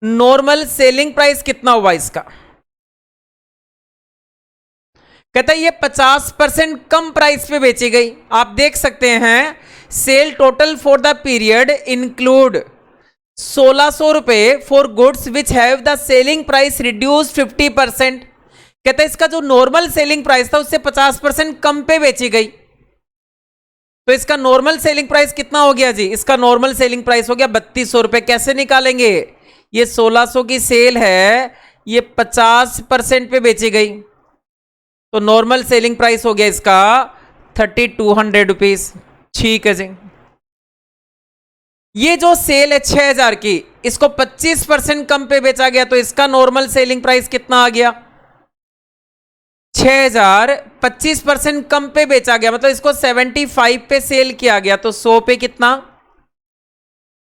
नॉर्मल सेलिंग प्राइस कितना हुआ इसका? कहता है ये 50% कम प्राइस पे बेची गई। आप देख सकते हैं sale total for the period include 1600 रुपए for goods which have the selling price reduce 50%। कहता है इसका जो नॉर्मल सेलिंग प्राइस था उससे 50% कम पे बेची गई। तो इसका नॉर्मल सेलिंग प्राइस कितना हो गया जी? इसका नॉर्मल सेलिंग प्राइस हो गया 3200 रुपए। कैसे निकालेंगे? ये 1600 की सेल है, ये 50% पे बेची गई, तो नॉर्मल सेलिंग प्राइस हो गया इसका 3200 रुपीज। ठीक है जी, ये जो सेल है 6000 की, इसको 25% कम पे बेचा गया, तो इसका नॉर्मल सेलिंग प्राइस कितना आ गया? 6000 25% कम पे बेचा गया, मतलब इसको 75 पे सेल किया गया, तो 100 पे कितना?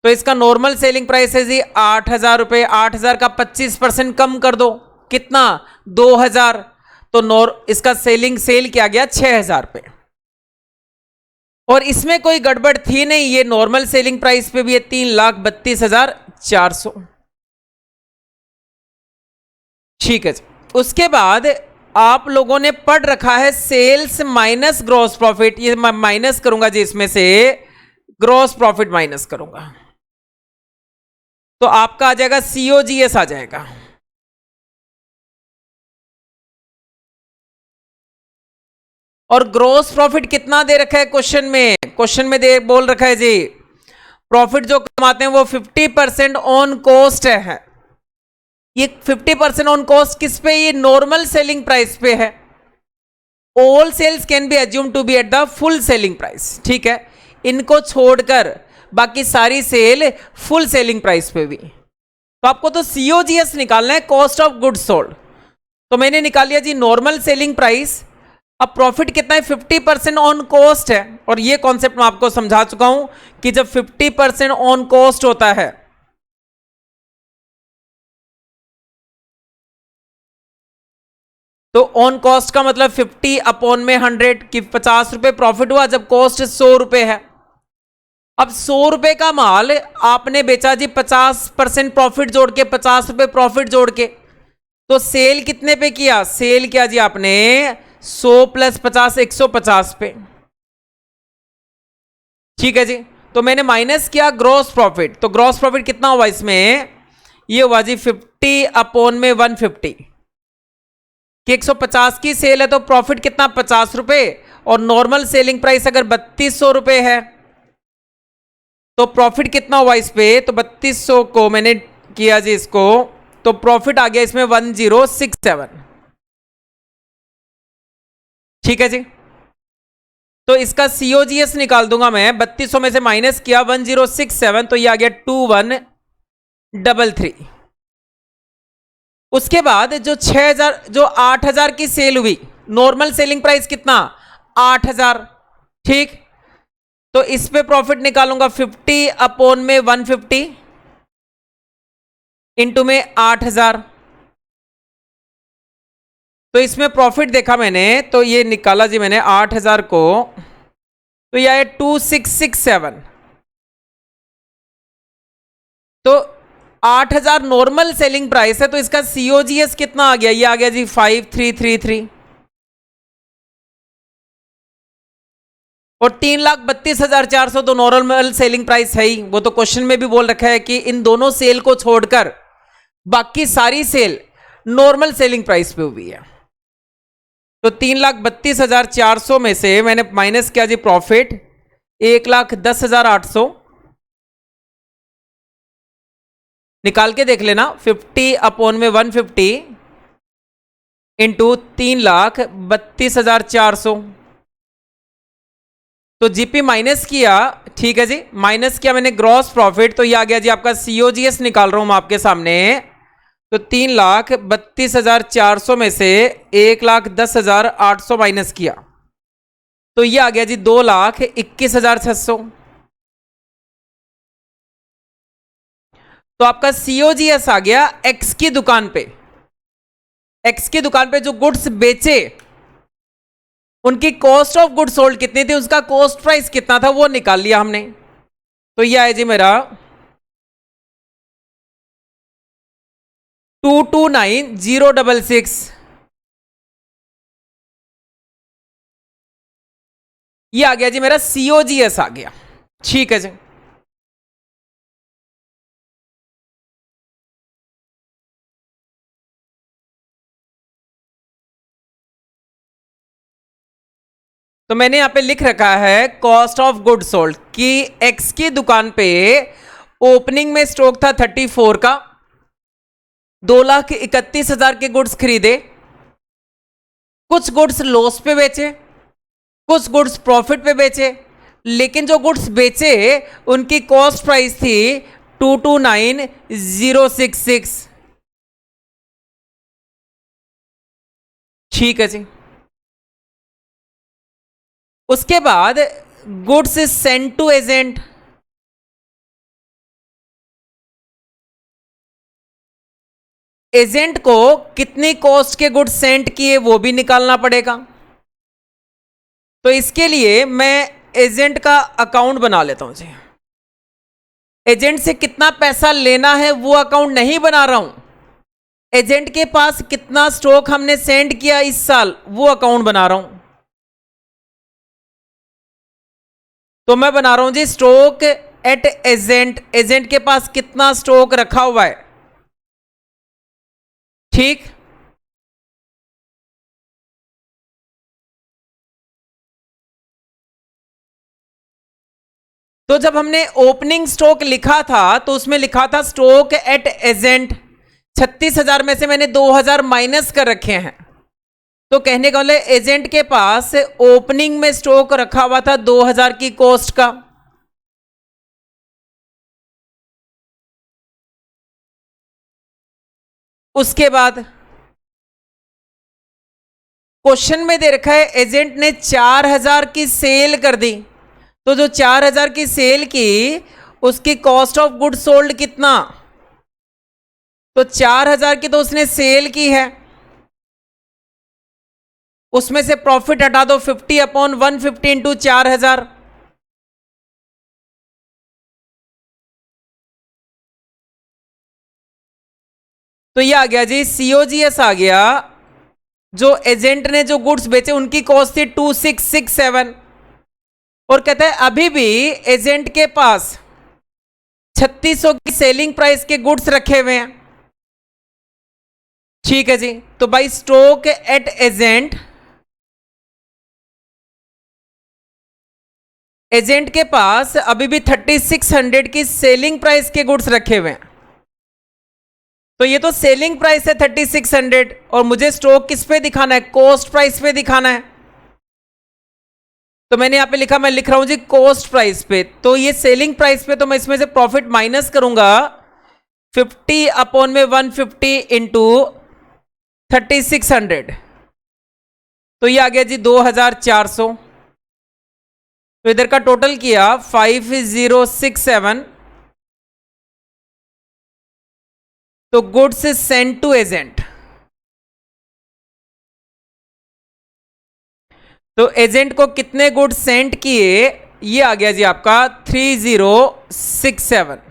तो इसका नॉर्मल सेलिंग प्राइस है जी 8000 रुपए। 8000 का 25% कम कर दो, कितना? 2000। तो इसका सेल किया गया 6000 पे। और इसमें कोई गड़बड़ थी नहीं, ये नॉर्मल सेलिंग प्राइस पे भी है 3,32,400। ठीक है जी, उसके बाद आप लोगों ने पढ़ रखा है सेल्स माइनस ग्रॉस प्रॉफिट। ये मैं माइनस करूंगा जी, इसमें से ग्रॉस प्रॉफिट माइनस करूंगा, तो आपका आ जाएगा COGS आ जाएगा। और ग्रॉस प्रॉफिट कितना दे रखा है क्वेश्चन में? क्वेश्चन में दे बोल रखा है जी प्रॉफिट जो कमाते हैं वो 50% ऑन कॉस्ट है। ये 50% ऑन कॉस्ट किस पे? ये नॉर्मल सेलिंग प्राइस पे है। All sales can be assume to be at the full selling price. ठीक है, इनको छोड़कर बाकी सारी सेल फुल सेलिंग प्राइस पे भी। तो आपको तो COGS निकालना है, कॉस्ट ऑफ गुड्स सोल्ड। तो मैंने निकाल लिया जी नॉर्मल सेलिंग प्राइस। अब प्रॉफिट कितना है? 50% ऑन कॉस्ट है, और ये कॉन्सेप्ट मैं आपको समझा चुका हूं कि जब 50% ऑन कॉस्ट होता है तो ऑन कॉस्ट का मतलब 50 अपॉन में 100 कि 50 रुपए प्रॉफिट हुआ जब कॉस्ट 100 रुपए है। अब 100 रुपए का माल आपने बेचा जी 50% प्रॉफिट जोड़ के, 50 रुपए प्रॉफिट जोड़ के, तो सेल कितने पे किया? सेल किया जी आपने 100 + 50 150 पे। ठीक है जी, तो मैंने माइनस किया ग्रॉस प्रॉफिट, तो ग्रॉस प्रॉफिट कितना हुआ इसमें? ये हुआ जी 50 अपॉन में 150 कि 150 की सेल है तो प्रॉफिट कितना? 50 रुपए। और नॉर्मल सेलिंग प्राइस अगर 3200 रुपए है तो प्रॉफिट कितना हुआ इस पे? तो 3200 को मैंने किया जी इसको, तो प्रॉफिट आ गया इसमें 1067। ठीक है जी, तो इसका COGS निकाल दूंगा मैं। 3200 में से माइनस किया 1067, तो ये आ गया 2133। उसके बाद जो 6000 जो 8000 की सेल हुई, नॉर्मल सेलिंग प्राइस कितना? 8000। ठीक, तो इस पे प्रॉफिट निकालूंगा 50 अपॉन में 150 इंटू में 8000। तो इसमें प्रॉफिट देखा मैंने, तो ये निकाला जी मैंने 8000 को, तो यह है 2667। तो 8000 नॉर्मल सेलिंग प्राइस है, तो इसका COGS कितना आ गया? ये आ गया जी 5333। और 3,32,400 तो नॉर्मल सेलिंग प्राइस है ही, वो तो क्वेश्चन में भी बोल रखा है कि इन दोनों सेल को छोड़कर बाकी सारी सेल नॉर्मल सेलिंग प्राइस पे हुई है। तो 3,32,400 में से मैंने माइनस किया जी प्रॉफिट 1,10,800, निकाल के देख लेना 50/150 इंटू 3,32,400, तो जीपी माइनस किया, ठीक है जी, माइनस किया मैंने ग्रॉस प्रॉफिट, तो ये आ गया जी आपका सीओजीएस निकाल रहा हूं मैं आपके सामने। तो 3,32,400 में से 1,10,800 माइनस किया, तो ये आ गया जी 2,21,600। तो आपका सीओजीएस आ गया एक्स की दुकान पे। एक्स की दुकान पे जो गुड्स बेचे उनकी कॉस्ट ऑफ गुड्स सोल्ड कितनी थी, उसका कॉस्ट प्राइस कितना था, वो निकाल लिया हमने। तो ये है जी मेरा 229,066, ये आ गया जी मेरा सीओजीएस आ गया, ठीक है जी। तो मैंने यहां पे लिख रखा है कॉस्ट ऑफ गुड सोल्ड कि एक्स की दुकान पे ओपनिंग में स्टॉक था 34 का, 2,31,000 के गुड्स खरीदे, कुछ गुड्स लॉस पे बेचे, कुछ गुड्स प्रॉफिट पे बेचे, लेकिन जो गुड्स बेचे उनकी कॉस्ट प्राइस थी 229,066, ठीक है जी। उसके बाद goods send to agent, agent को कितनी कॉस्ट के गुड्स सेंड किए वो भी निकालना पड़ेगा। तो इसके लिए मैं एजेंट का अकाउंट बना लेता हूं जी। एजेंट से कितना पैसा लेना है वो अकाउंट नहीं बना रहा हूं, एजेंट के पास कितना स्टॉक हमने सेंड किया इस साल वो अकाउंट बना रहा हूं। तो मैं बना रहा हूं जी स्टॉक एट एजेंट, एजेंट के पास कितना स्टॉक रखा हुआ है, ठीक। तो जब हमने ओपनिंग स्टॉक लिखा था तो उसमें लिखा था स्टॉक एट एजेंट, 36,000 में से मैंने 2,000 माइनस कर रखे हैं। तो कहने का मतलब एजेंट के पास ओपनिंग में स्टॉक रखा हुआ था 2,000 की कॉस्ट का। उसके बाद क्वेश्चन में दे रखा है एजेंट ने 4,000 की सेल कर दी, तो जो 4,000 की सेल की उसकी कॉस्ट ऑफ गुड सोल्ड कितना, तो 4,000 की तो उसने सेल की है, उसमें से प्रॉफिट हटा दो 50/150 इंटू 4,000, तो ये आ गया जी सीओजीएस आ गया। जो एजेंट ने जो गुड्स बेचे उनकी कॉस्ट थी 2,667, और कहता है अभी भी एजेंट के पास 3,600 की सेलिंग प्राइस के गुड्स रखे हुए हैं, ठीक है जी। तो by stock at agent, agent के पास अभी भी 3,600 की सेलिंग प्राइस के गुड्स रखे हुए हैं। तो ये तो सेलिंग प्राइस है 3,600, और मुझे स्टॉक किस पे दिखाना है, कॉस्ट प्राइस पे दिखाना है। तो मैंने यहां पे लिखा, मैं लिख रहा हूं जी कॉस्ट प्राइस पे, तो ये सेलिंग प्राइस पे, तो मैं इसमें से प्रॉफिट माइनस करूंगा 50/150 इंटू 3,600, तो ये आ गया जी 2,400। तो इधर का टोटल किया 5,067, तो गुड्स सेंड टू एजेंट, तो एजेंट को कितने गुड्स सेंड किए, ये आ गया जी आपका 3,067,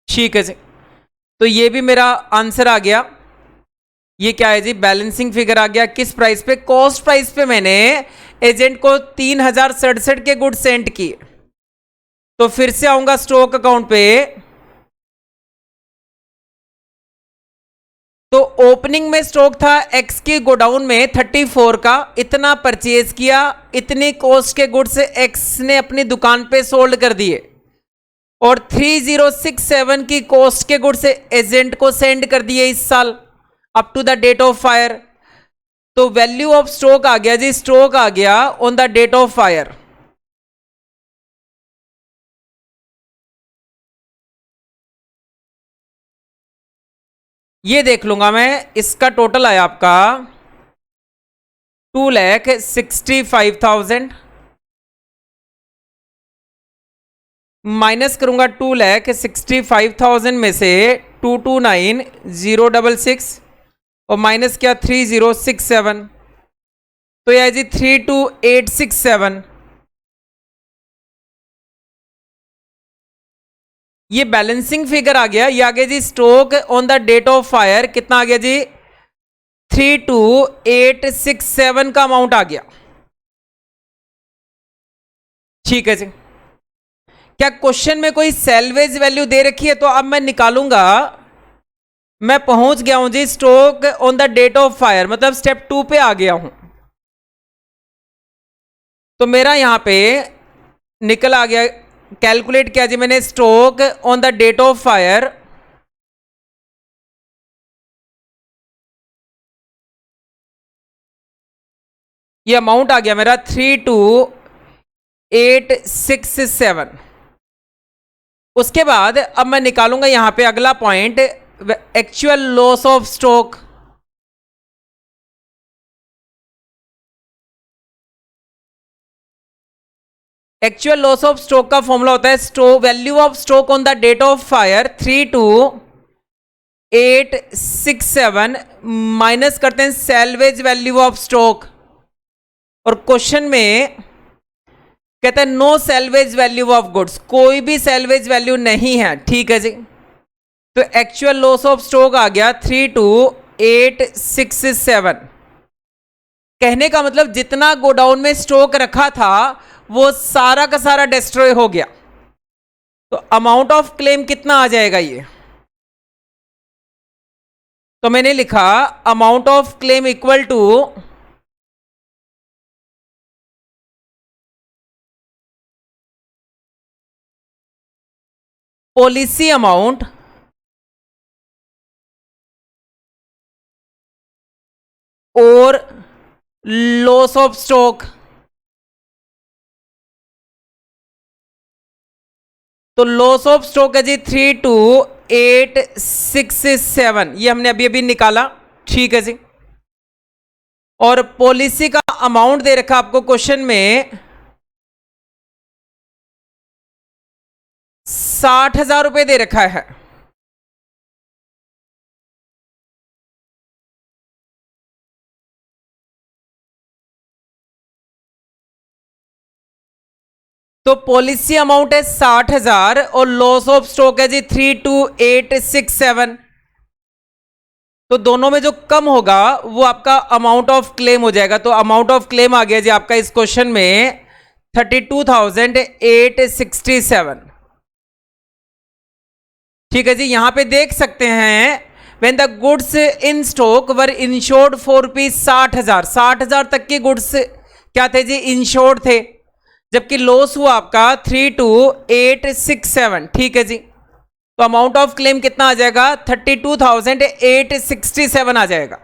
ठीक है जी। तो ये भी मेरा आंसर आ गया। ये क्या है जी, बैलेंसिंग फिगर आ गया। किस प्राइस पे? कॉस्ट प्राइस पे मैंने एजेंट को 3067 के गुड सेंड किए। तो फिर से आऊंगा स्टॉक अकाउंट पे, तो ओपनिंग में स्टॉक था एक्स के गोडाउन में 34 का, इतना परचेज किया, इतनी कॉस्ट के गुड्स एक्स ने अपनी दुकान पे सोल्ड कर दिए, और 3067 की कॉस्ट के गुड्स एजेंट को सेंड कर दिए इस साल up to the date of fire. तो वैल्यू ऑफ स्टॉक आ गया जी, स्टॉक आ गया on the date of fire. ये देख लूंगा मैं, इसका टोटल आया आपका 2,65,000, माइनस करूंगा 2,65,000 में से 229,066 और माइनस क्या 3067, तो यह जी 32,867। ये बैलेंसिंग फिगर आ गया। ये आ गया जी stock on the date of fire, कितना आ गया जी 32,867 का अमाउंट आ गया। ठीक है जी। क्या क्वेश्चन में कोई सेल्वेज वैल्यू दे रखी है? तो अब मैं निकालूंगा। मैं पहुंच गया हूं जी stock on the date of fire, मतलब स्टेप 2 पे आ गया हूं। तो मेरा यहां पे निकल आ गया, कैलकुलेट किया जी मैंने stock on the date of fire, ये अमाउंट आ गया मेरा 32,867। उसके बाद अब मैं निकालूंगा यहां पे अगला point, actual loss of stock. Actual loss of stock का फॉर्मूला होता है stock value of stock on the date of fire 32,867 minus करते हैं सेल्वेज वैल्यू ऑफ स्टॉक, और क्वेश्चन में कहते हैं no salvage value of goods, कोई भी सेल्वेज वैल्यू नहीं है। ठीक है जी। तो एक्चुअल लॉस ऑफ स्टॉक आ गया 32,867। कहने का मतलब जितना गोडाउन में स्टॉक रखा था वो सारा का सारा डिस्ट्रॉय हो गया। तो अमाउंट ऑफ क्लेम कितना आ जाएगा ये? तो मैंने लिखा amount of claim equal to policy amount और लॉस ऑफ स्टॉक। तो लॉस ऑफ स्टॉक है जी 32,867, ये हमने अभी अभी निकाला। ठीक है जी। और पॉलिसी का अमाउंट दे रखा आपको क्वेश्चन में 60,000 रुपए दे रखा है। तो पॉलिसी अमाउंट है 60,000 और लॉस ऑफ स्टॉक है जी 32,867। तो दोनों में जो कम होगा वो आपका अमाउंट ऑफ क्लेम हो जाएगा। तो अमाउंट ऑफ क्लेम आ गया जी आपका इस क्वेश्चन में 32,867। ठीक है जी। यहां पे देख सकते हैं when the goods in stock were insured for ₹60,000, 60,000 तक के गुड्स क्या थे जी, इंश्योर्ड थे, जबकि लॉस हुआ आपका 32,867। ठीक है जी। तो अमाउंट ऑफ क्लेम कितना आ जाएगा 32,867 आ जाएगा।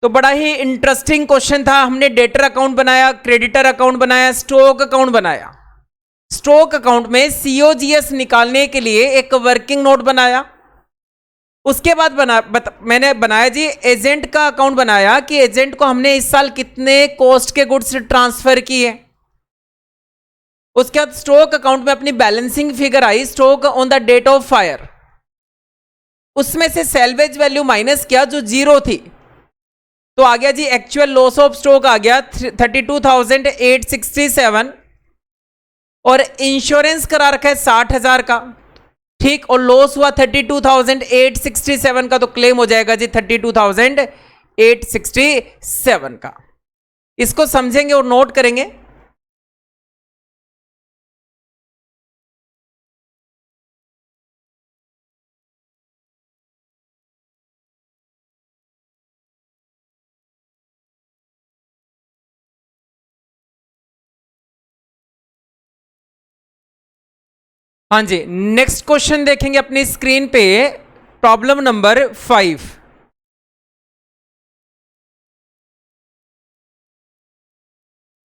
तो बड़ा ही इंटरेस्टिंग क्वेश्चन था। हमने डेटर अकाउंट बनाया, क्रेडिटर अकाउंट बनाया, स्टॉक अकाउंट बनाया। स्टॉक अकाउंट में सीओजीएस निकालने के लिए एक वर्किंग नोट बनाया। उसके बाद मैंने बनाया जी एजेंट का अकाउंट बनाया कि एजेंट को हमने इस साल कितने कॉस्ट के गुड्स ट्रांसफर किए। उसके बाद स्टॉक अकाउंट में अपनी बैलेंसिंग फिगर आई stock on the date of fire, उसमें से सेल्वेज वैल्यू माइनस किया जो 0 थी, तो आ गया जी एक्चुअल लॉस ऑफ स्टॉक आ गया 32,867 और इंश्योरेंस करा रखा है 60,000 का। ठीक, और लॉस हुआ 32,867 का, तो क्लेम हो जाएगा जी 32,867 का। इसको समझेंगे और नोट करेंगे। हाँ जी, नेक्स्ट क्वेश्चन देखेंगे अपनी स्क्रीन पे, प्रॉब्लम नंबर 5।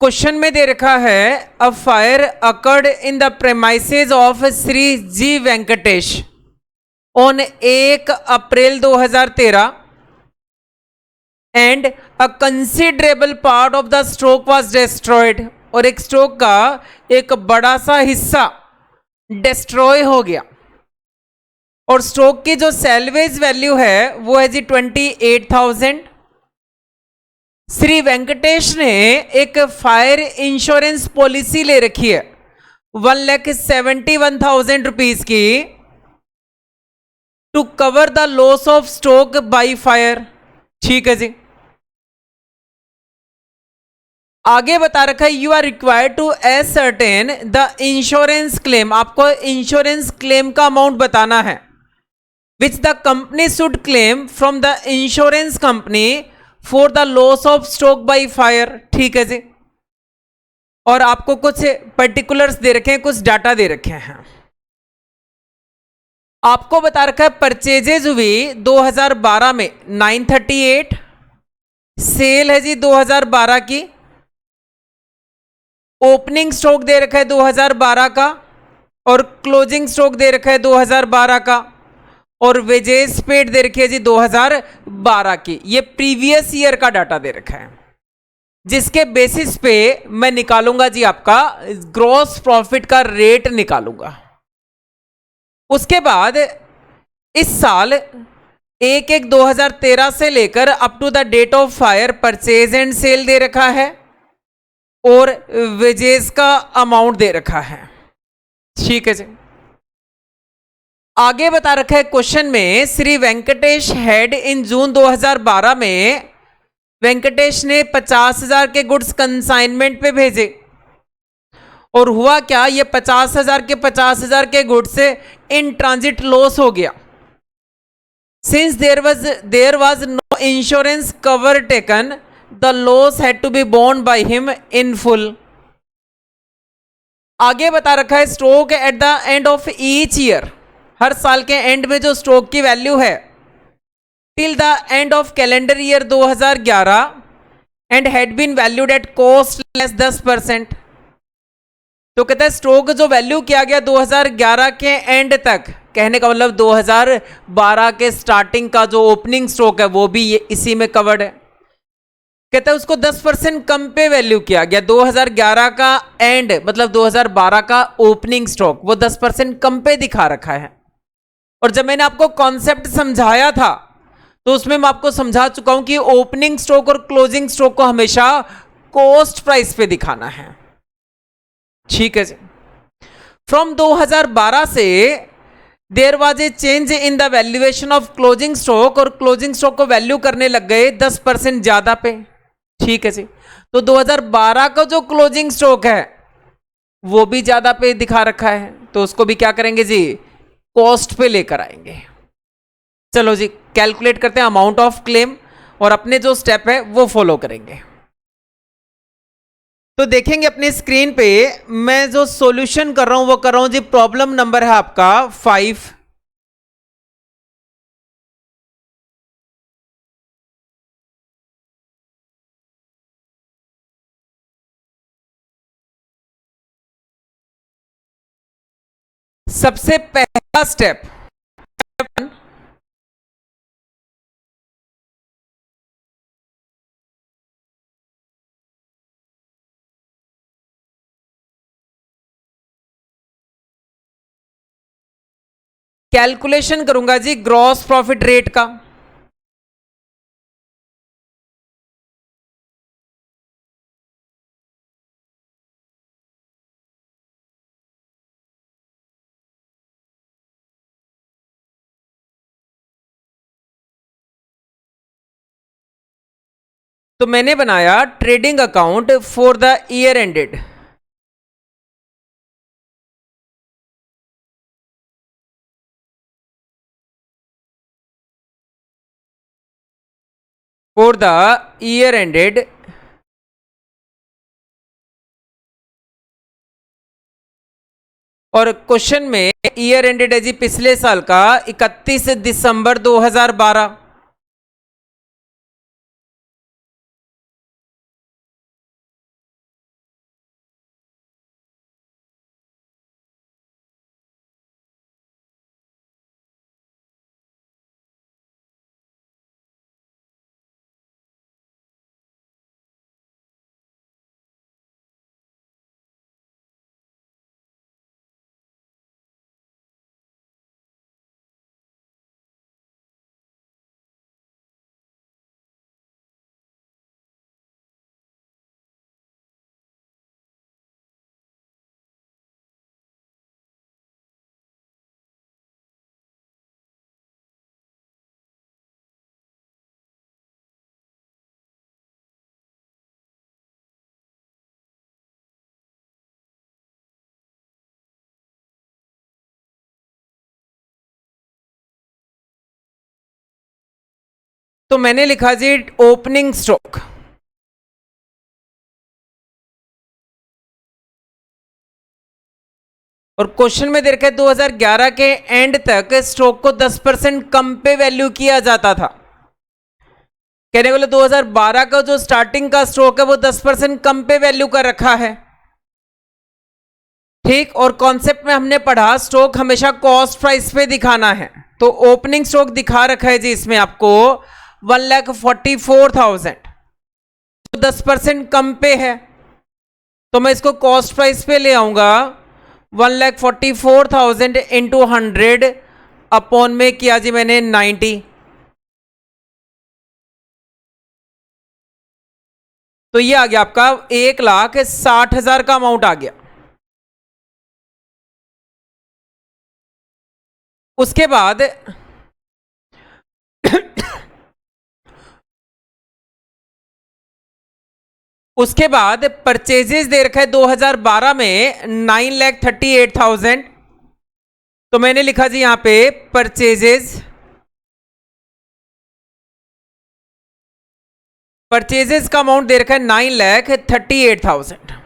क्वेश्चन में दे रखा है, a fire occurred in the premises of Shri G Venkatesh on 1 April 2013 and a considerable part of the stroke was destroyed, और एक स्ट्रोक का एक बड़ा सा हिस्सा डिस्ट्रॉय हो गया, और स्ट्रोक की जो सैल्वेज वैल्यू है वो है जी 28,000। श्री वेंकटेश ने एक फायर इंश्योरेंस पॉलिसी ले रखी है 1,71,000 रुपीज की, to cover the loss of stock by fire. ठीक है जी, आगे बता रखा है, you are required to ascertain the insurance claim, आपको इंश्योरेंस क्लेम का अमाउंट बताना है, which the company should claim from the insurance company for the loss of stock by fire. ठीक है जी, और आपको कुछ पर्टिकुलर्स दे रखे हैं, कुछ डाटा दे रखे हैं। आपको बता रखा है परचेजेज हुई 2012 में 938, सेल है जी 2012 की, ओपनिंग स्टॉक दे रखा है 2012 का, और क्लोजिंग स्टॉक दे रखा है 2012 का, और वेजेस पेड दे रखी है जी 2012 की। ये प्रीवियस ईयर का डाटा दे रखा है, जिसके बेसिस पे मैं निकालूंगा जी आपका ग्रॉस प्रॉफिट का रेट निकालूंगा। उसके बाद इस साल 1/1/2013 से लेकर up to the date of fire purchase and sale दे रखा है, और वेजेस का अमाउंट दे रखा है। ठीक है जी, आगे बता रखा है क्वेश्चन में, श्री वेंकटेश हेड इन जून 2012 में वेंकटेश ने 50,000 के गुड्स कंसाइनमेंट पे भेजे, और हुआ क्या, ये 50,000 के गुड्स इन ट्रांजिट लॉस हो गया, since there was no insurance cover taken, the loss had to be borne by him in full. आगे बता रखा है, stock at the end of each year, हर साल के एंड में जो स्टॉक की वैल्यू है till the end of calendar year 2011 and had been valued at cost less 10%। तो कहता है स्टॉक जो वैल्यू किया गया 2011 के एंड तक, कहने का मतलब 2012 के स्टार्टिंग का जो ओपनिंग स्टॉक है वो भी इसी में कवर्ड है। कहता है उसको 10% कम पे वैल्यू किया गया, 2011 का एंड मतलब 2012 का ओपनिंग स्टॉक वो 10% कम पे दिखा रखा है। और जब मैंने आपको कॉन्सेप्ट समझाया था तो उसमें मैं आपको समझा चुका हूं कि ओपनिंग स्टॉक और क्लोजिंग स्टॉक को हमेशा कॉस्ट प्राइस पे दिखाना है। ठीक है जी, फ्रॉम 2012 से there was a change in the valuation of closing stock, और क्लोजिंग स्टॉक को वैल्यू करने लग गए 10% ज्यादा पे। ठीक है जी, तो 2012 का जो क्लोजिंग स्टॉक है वो भी ज्यादा पे दिखा रखा है, तो उसको भी क्या करेंगे जी, कॉस्ट पे लेकर आएंगे। चलो जी, कैलकुलेट करते हैं अमाउंट ऑफ क्लेम, और अपने जो स्टेप है वो फॉलो करेंगे। तो देखेंगे अपनी स्क्रीन पे, मैं जो सॉल्यूशन कर रहा हूं वो कर रहा हूं जी, प्रॉब्लम नंबर है आपका 5। सबसे पहला स्टेप, कैलकुलेशन करूंगा जी ग्रॉस प्रॉफिट रेट का। तो मैंने बनाया trading account for the year ended. For the year ended और क्वेश्चन में ईयर एंडेड है जी पिछले साल का 31 दिसंबर 2012। तो मैंने लिखा जी ओपनिंग स्टॉक, और क्वेश्चन में दे रखा है 2011 के एंड तक स्टॉक को 10% कम पे वैल्यू किया जाता था। कहने वाले 2012 का जो स्टार्टिंग का स्टॉक है वो 10% कम पे वैल्यू कर रखा है, ठीक। और कॉन्सेप्ट में हमने पढ़ा स्टॉक हमेशा कॉस्ट प्राइस पे दिखाना है, तो ओपनिंग स्टॉक दिखा रखा है जी इसमें आपको 1,44,000, तो 10% कम पे है, तो मैं इसको कॉस्ट प्राइस पे ले आऊंगा। 1,44,000 इंटू 100 अपॉन में किया जी मैंने 90, तो ये आ गया आपका 1,60,000 का अमाउंट आ गया। उसके बाद उसके बाद परचेजेस दे रखा है 2012 में 9,38,000, तो मैंने लिखा जी यहां पे परचेजेस का अमाउंट दे रखा है 9,38,000,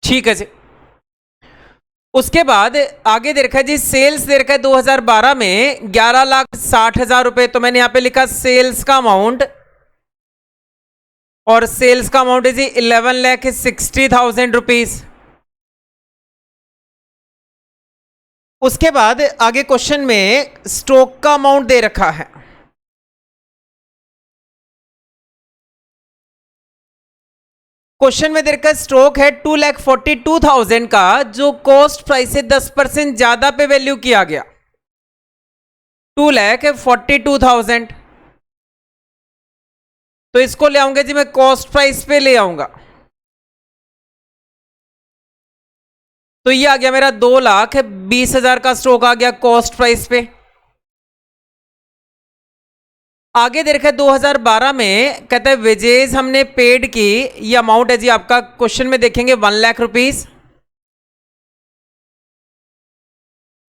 ठीक है जी। उसके बाद आगे दे रखा है जी सेल्स दे रखा है 2012 में 11,60,000 रुपए, तो मैंने यहां पे लिखा सेल्स का अमाउंट, और सेल्स का अमाउंट है जी 11,60,000 रुपीज। उसके बाद आगे क्वेश्चन में स्टॉक का अमाउंट दे रखा है, क्वेश्चन में दे रखा स्टॉक है 2,42,000 का, जो कॉस्ट प्राइस से 10% ज्यादा पे वैल्यू किया गया, 2,42,000, तो इसको ले आऊंगा जी मैं कॉस्ट प्राइस पे ले आऊंगा, तो ये आ गया मेरा 2,20,000 का स्टॉक आ गया कॉस्ट प्राइस पे। आगे दे रखा है 2012 में, कहता है वेजेस हमने पेड की, ये अमाउंट है जी आपका, क्वेश्चन में देखेंगे 1,00,000 रुपीज,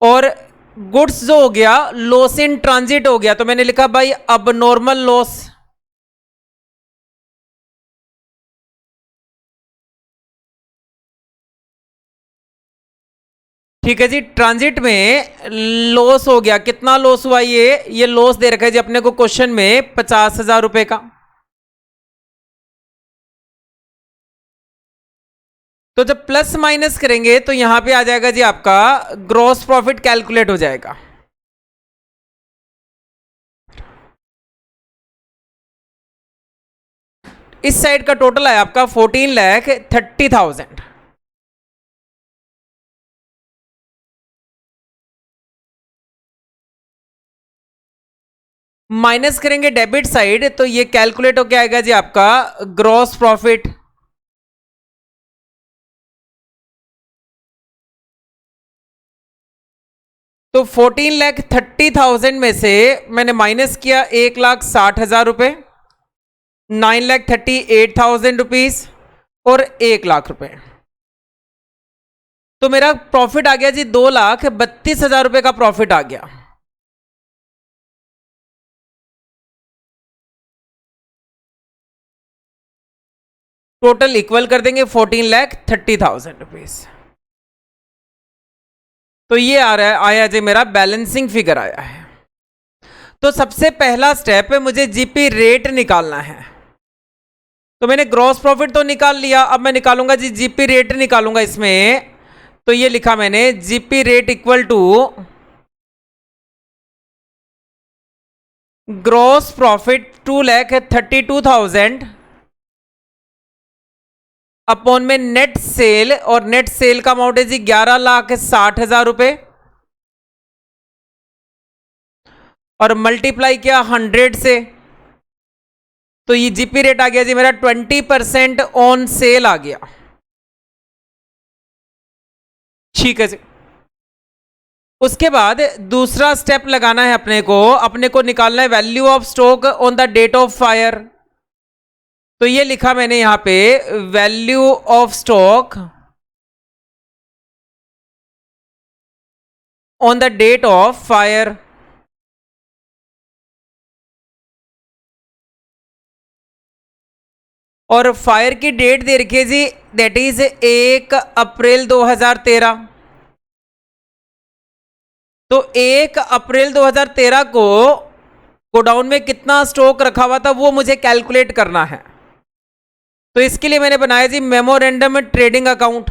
और गुड्स जो हो गया लॉस इन ट्रांजिट हो गया, तो मैंने लिखा भाई अब नॉर्मल लॉस, ठीक है जी। ट्रांजिट में लॉस हो गया, कितना लॉस हुआ, ये लॉस दे रखा है जी अपने को क्वेश्चन में 50,000 रुपए का, तो जब प्लस माइनस करेंगे तो यहां पे आ जाएगा जी आपका ग्रॉस प्रॉफिट कैलकुलेट हो जाएगा। इस साइड का टोटल है आपका 14,30,000, माइनस करेंगे डेबिट साइड, तो ये कैलकुलेट होके आएगा जी आपका ग्रॉस प्रॉफिट, तो 14,30,000 में से मैंने माइनस किया 1,60,000 रुपए, 9,38,000 रुपीज और 1,00,000 रुपए। तो मेरा प्रॉफिट आ गया जी 2,32,000 रुपए का प्रॉफिट आ गया। टोटल इक्वल कर देंगे 14,30,000 रुपीज। तो ये आ रहा है, आया जी मेरा बैलेंसिंग फिगर आया है। तो सबसे पहला स्टेप है, मुझे जीपी रेट निकालना है। तो मैंने ग्रॉस प्रॉफिट तो निकाल लिया, अब मैं निकालूंगा जी जीपी रेट निकालूंगा इसमें। तो ये लिखा मैंने GP rate equal to gross profit 2,32,000 upon में नेट सेल, और नेट सेल का अमाउंट है जी 11,60,000 रुपए, और मल्टीप्लाई किया 100 से। तो ये जीपी रेट आ गया जी मेरा 20% ऑन सेल आ गया। ठीक है जी। उसके बाद दूसरा स्टेप लगाना है अपने को निकालना है value of stock on the date of fire. तो ये लिखा मैंने यहां पे value of stock on the date of fire. और फायर की डेट दे रखी है जी, दैट इज 1 अप्रैल 2013। तो 1 अप्रैल 2013 को गोडाउन में कितना स्टॉक रखा हुआ था वो मुझे कैलकुलेट करना है। तो इसके लिए मैंने बनाया जी मेमोरेंडम ट्रेडिंग अकाउंट।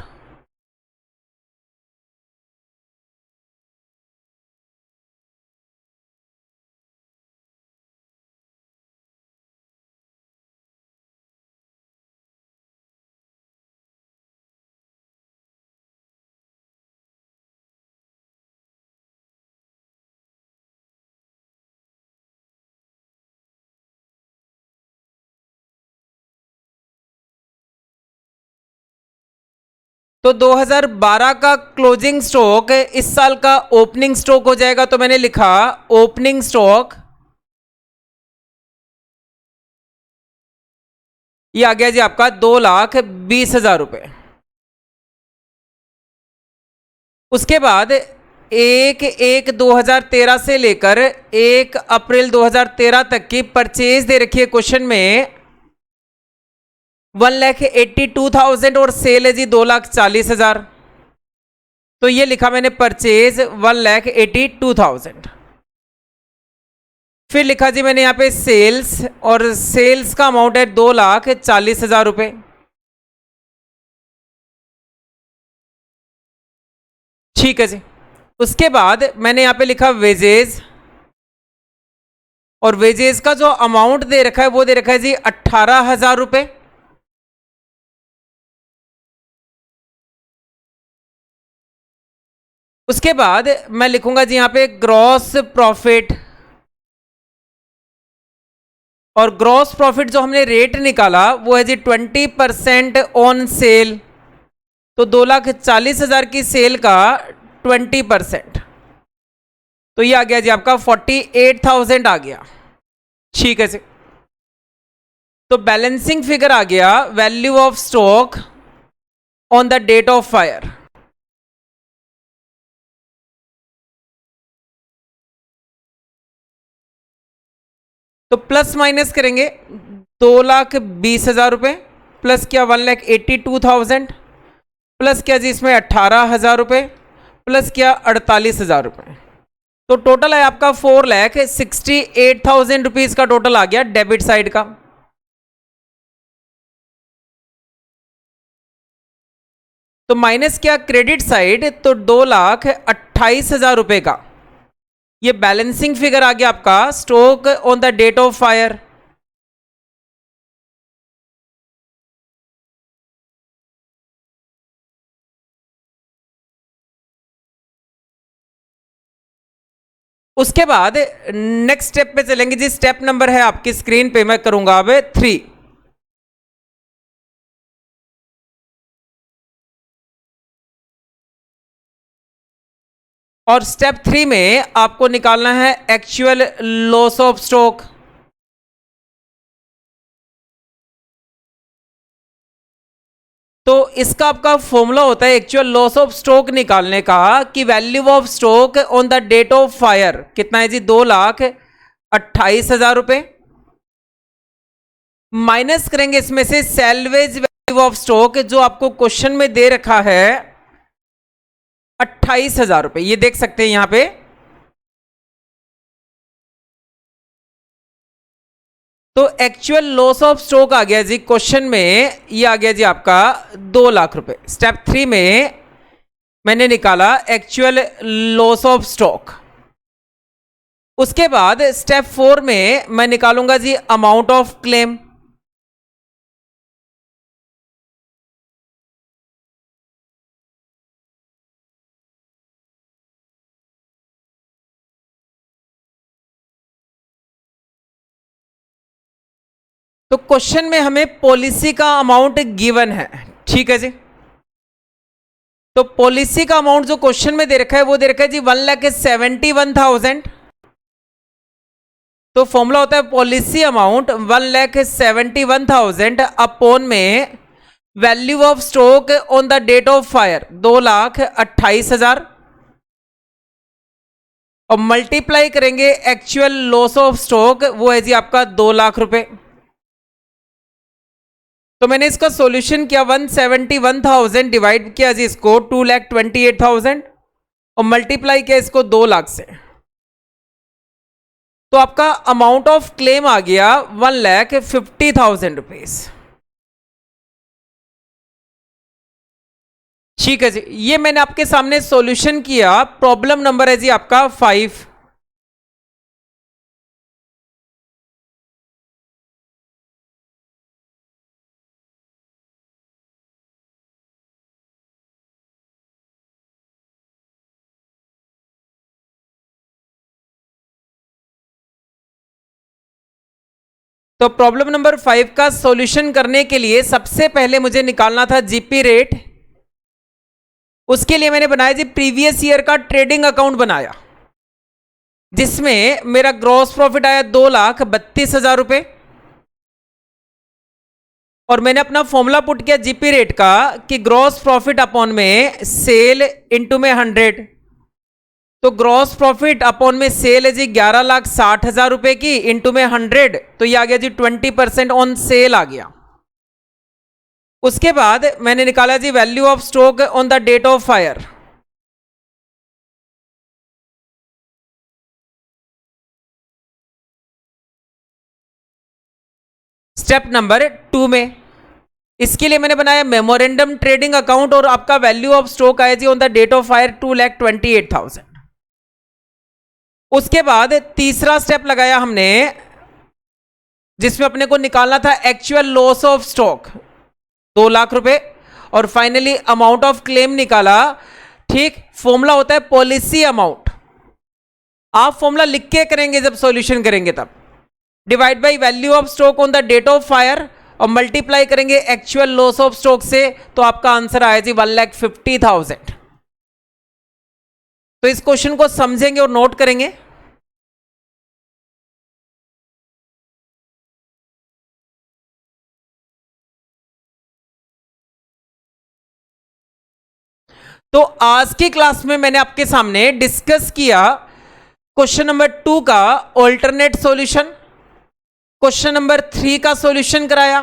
तो 2012 का क्लोजिंग स्टॉक इस साल का ओपनिंग स्टॉक हो जाएगा। तो मैंने लिखा ओपनिंग स्टॉक, ये आ गया जी आपका 2,20,000 रुपए। उसके बाद 1/1/2013 से लेकर 1 अप्रैल 2013 तक की परचेज दे रखी है क्वेश्चन में 1,82,000 और सेल है जी 2,40,000। तो ये लिखा मैंने परचेज 1,82,000। फिर लिखा जी मैंने यहां पे सेल्स, और सेल्स का अमाउंट है 2,40,000 रुपए। ठीक है जी। उसके बाद मैंने यहां पे लिखा वेजेस, और वेजेस का जो अमाउंट दे रखा है वो दे रखा है जी 18,000 रुपए। उसके बाद मैं लिखूंगा जी यहां पे ग्रॉस प्रॉफिट, और ग्रॉस प्रॉफिट जो हमने रेट निकाला वो है जी 20% ऑन सेल। तो 2,40,000 की सेल का 20%, तो ये आ गया जी आपका 48,000 आ गया। ठीक है जी। तो बैलेंसिंग फिगर आ गया value of stock on the date of fire. तो प्लस माइनस करेंगे 2,20,000 रुपए, प्लस क्या 1,82,000, प्लस क्या जी इसमें 18,000 रुपए, प्लस क्या 48,000 रुपए। तो टोटल है आपका 4,68,000 रुपीज का टोटल आ गया डेबिट साइड का। तो माइनस क्या क्रेडिट साइड, तो 2,28,000 रुपए का ये बैलेंसिंग फिगर आ गया आपका stock on the date of fire. उसके बाद नेक्स्ट स्टेप पे चलेंगे जी। स्टेप नंबर है आपकी स्क्रीन पे, मैं करूंगा अब 3। और स्टेप 3 में आपको निकालना है एक्चुअल लॉस ऑफ स्टॉक। तो इसका आपका फॉर्मूला होता है एक्चुअल लॉस ऑफ स्टॉक निकालने का कि value of stock on the date of fire कितना है जी, 2,28,000 रुपए, माइनस करेंगे इसमें से सैलवेज वैल्यू ऑफ स्टॉक जो आपको क्वेश्चन में दे रखा है 28,000 रुपए, ये देख सकते हैं यहां पे। तो एक्चुअल लॉस ऑफ स्टॉक आ गया जी क्वेश्चन में, ये आ गया जी आपका 2 लाख रुपए। स्टेप 3 में मैंने निकाला एक्चुअल लॉस ऑफ स्टॉक। उसके बाद स्टेप 4 में मैं निकालूंगा जी अमाउंट ऑफ क्लेम। तो क्वेश्चन में हमें पॉलिसी का अमाउंट गिवन है, ठीक है जी। तो पॉलिसी का अमाउंट जो क्वेश्चन में दे रखा है वो दे रखा है जी 1,71,000। तो फॉर्मूला होता है पॉलिसी अमाउंट 1,71,000 अपॉन में value of stock on the date of fire 2,28,000 और मल्टीप्लाई करेंगे एक्चुअल लॉस ऑफ स्टॉक, वो है जी आपका 2 लाख रुपए। तो मैंने इसका सॉल्यूशन किया 171,000 डिवाइड किया जी इसको 2,28,000 और मल्टीप्लाई किया इसको 2 लाख से। तो आपका अमाउंट ऑफ क्लेम आ गया 1,50,000 रुपीज। ठीक है जी, ये मैंने आपके सामने सॉल्यूशन किया। प्रॉब्लम नंबर है जी आपका 5। तो प्रॉब्लम नंबर 5 का सॉल्यूशन करने के लिए सबसे पहले मुझे निकालना था जीपी रेट। उसके लिए मैंने बनाया जी प्रीवियस ईयर का ट्रेडिंग अकाउंट बनाया, जिसमें मेरा ग्रॉस प्रॉफिट आया 2,32,000 रुपए और मैंने अपना फॉर्मूला पुट किया जीपी रेट का कि ग्रॉस प्रॉफिट अपॉन में सेल इनटू में 100। तो ग्रॉस प्रॉफिट अपॉन में सेल है जी 11,60,000 रुपए की इनटू में 100, तो ये आ गया जी 20% ऑन सेल आ गया। उसके बाद मैंने निकाला जी value of stock on the date of fire. Step number 2 में इसके लिए मैंने बनाया मेमोरेंडम ट्रेडिंग अकाउंट और आपका वैल्यू ऑफ स्टॉक आया जी on the date of fire 2,28,000। उसके बाद तीसरा स्टेप लगाया हमने जिसमें अपने को निकालना था actual loss of stock 2 lakh रुपए और फाइनली अमाउंट ऑफ क्लेम निकाला। ठीक, फॉर्मूला होता है पॉलिसी अमाउंट। आप फॉर्मूला लिख के करेंगे जब सॉल्यूशन करेंगे तब, divide by value of stock on the date of fire और मल्टीप्लाई करेंगे एक्चुअल लॉस ऑफ स्टॉक से, तो आपका आंसर आया जी 1,50,000। तो इस क्वेश्चन को समझेंगे और नोट करेंगे। तो आज की क्लास में मैंने आपके सामने डिस्कस किया क्वेश्चन नंबर 2 का ऑल्टरनेट सॉल्यूशन, क्वेश्चन नंबर 3 का सॉल्यूशन कराया,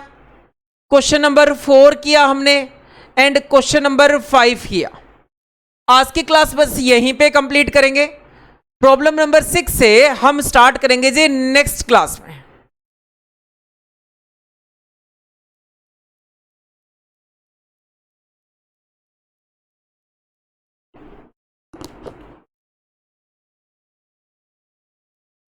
क्वेश्चन नंबर 4 किया हमने एंड क्वेश्चन नंबर 5 किया। आज की क्लास बस यहीं पे कंप्लीट करेंगे। प्रॉब्लम नंबर 6 से हम स्टार्ट करेंगे जी नेक्स्ट क्लास में।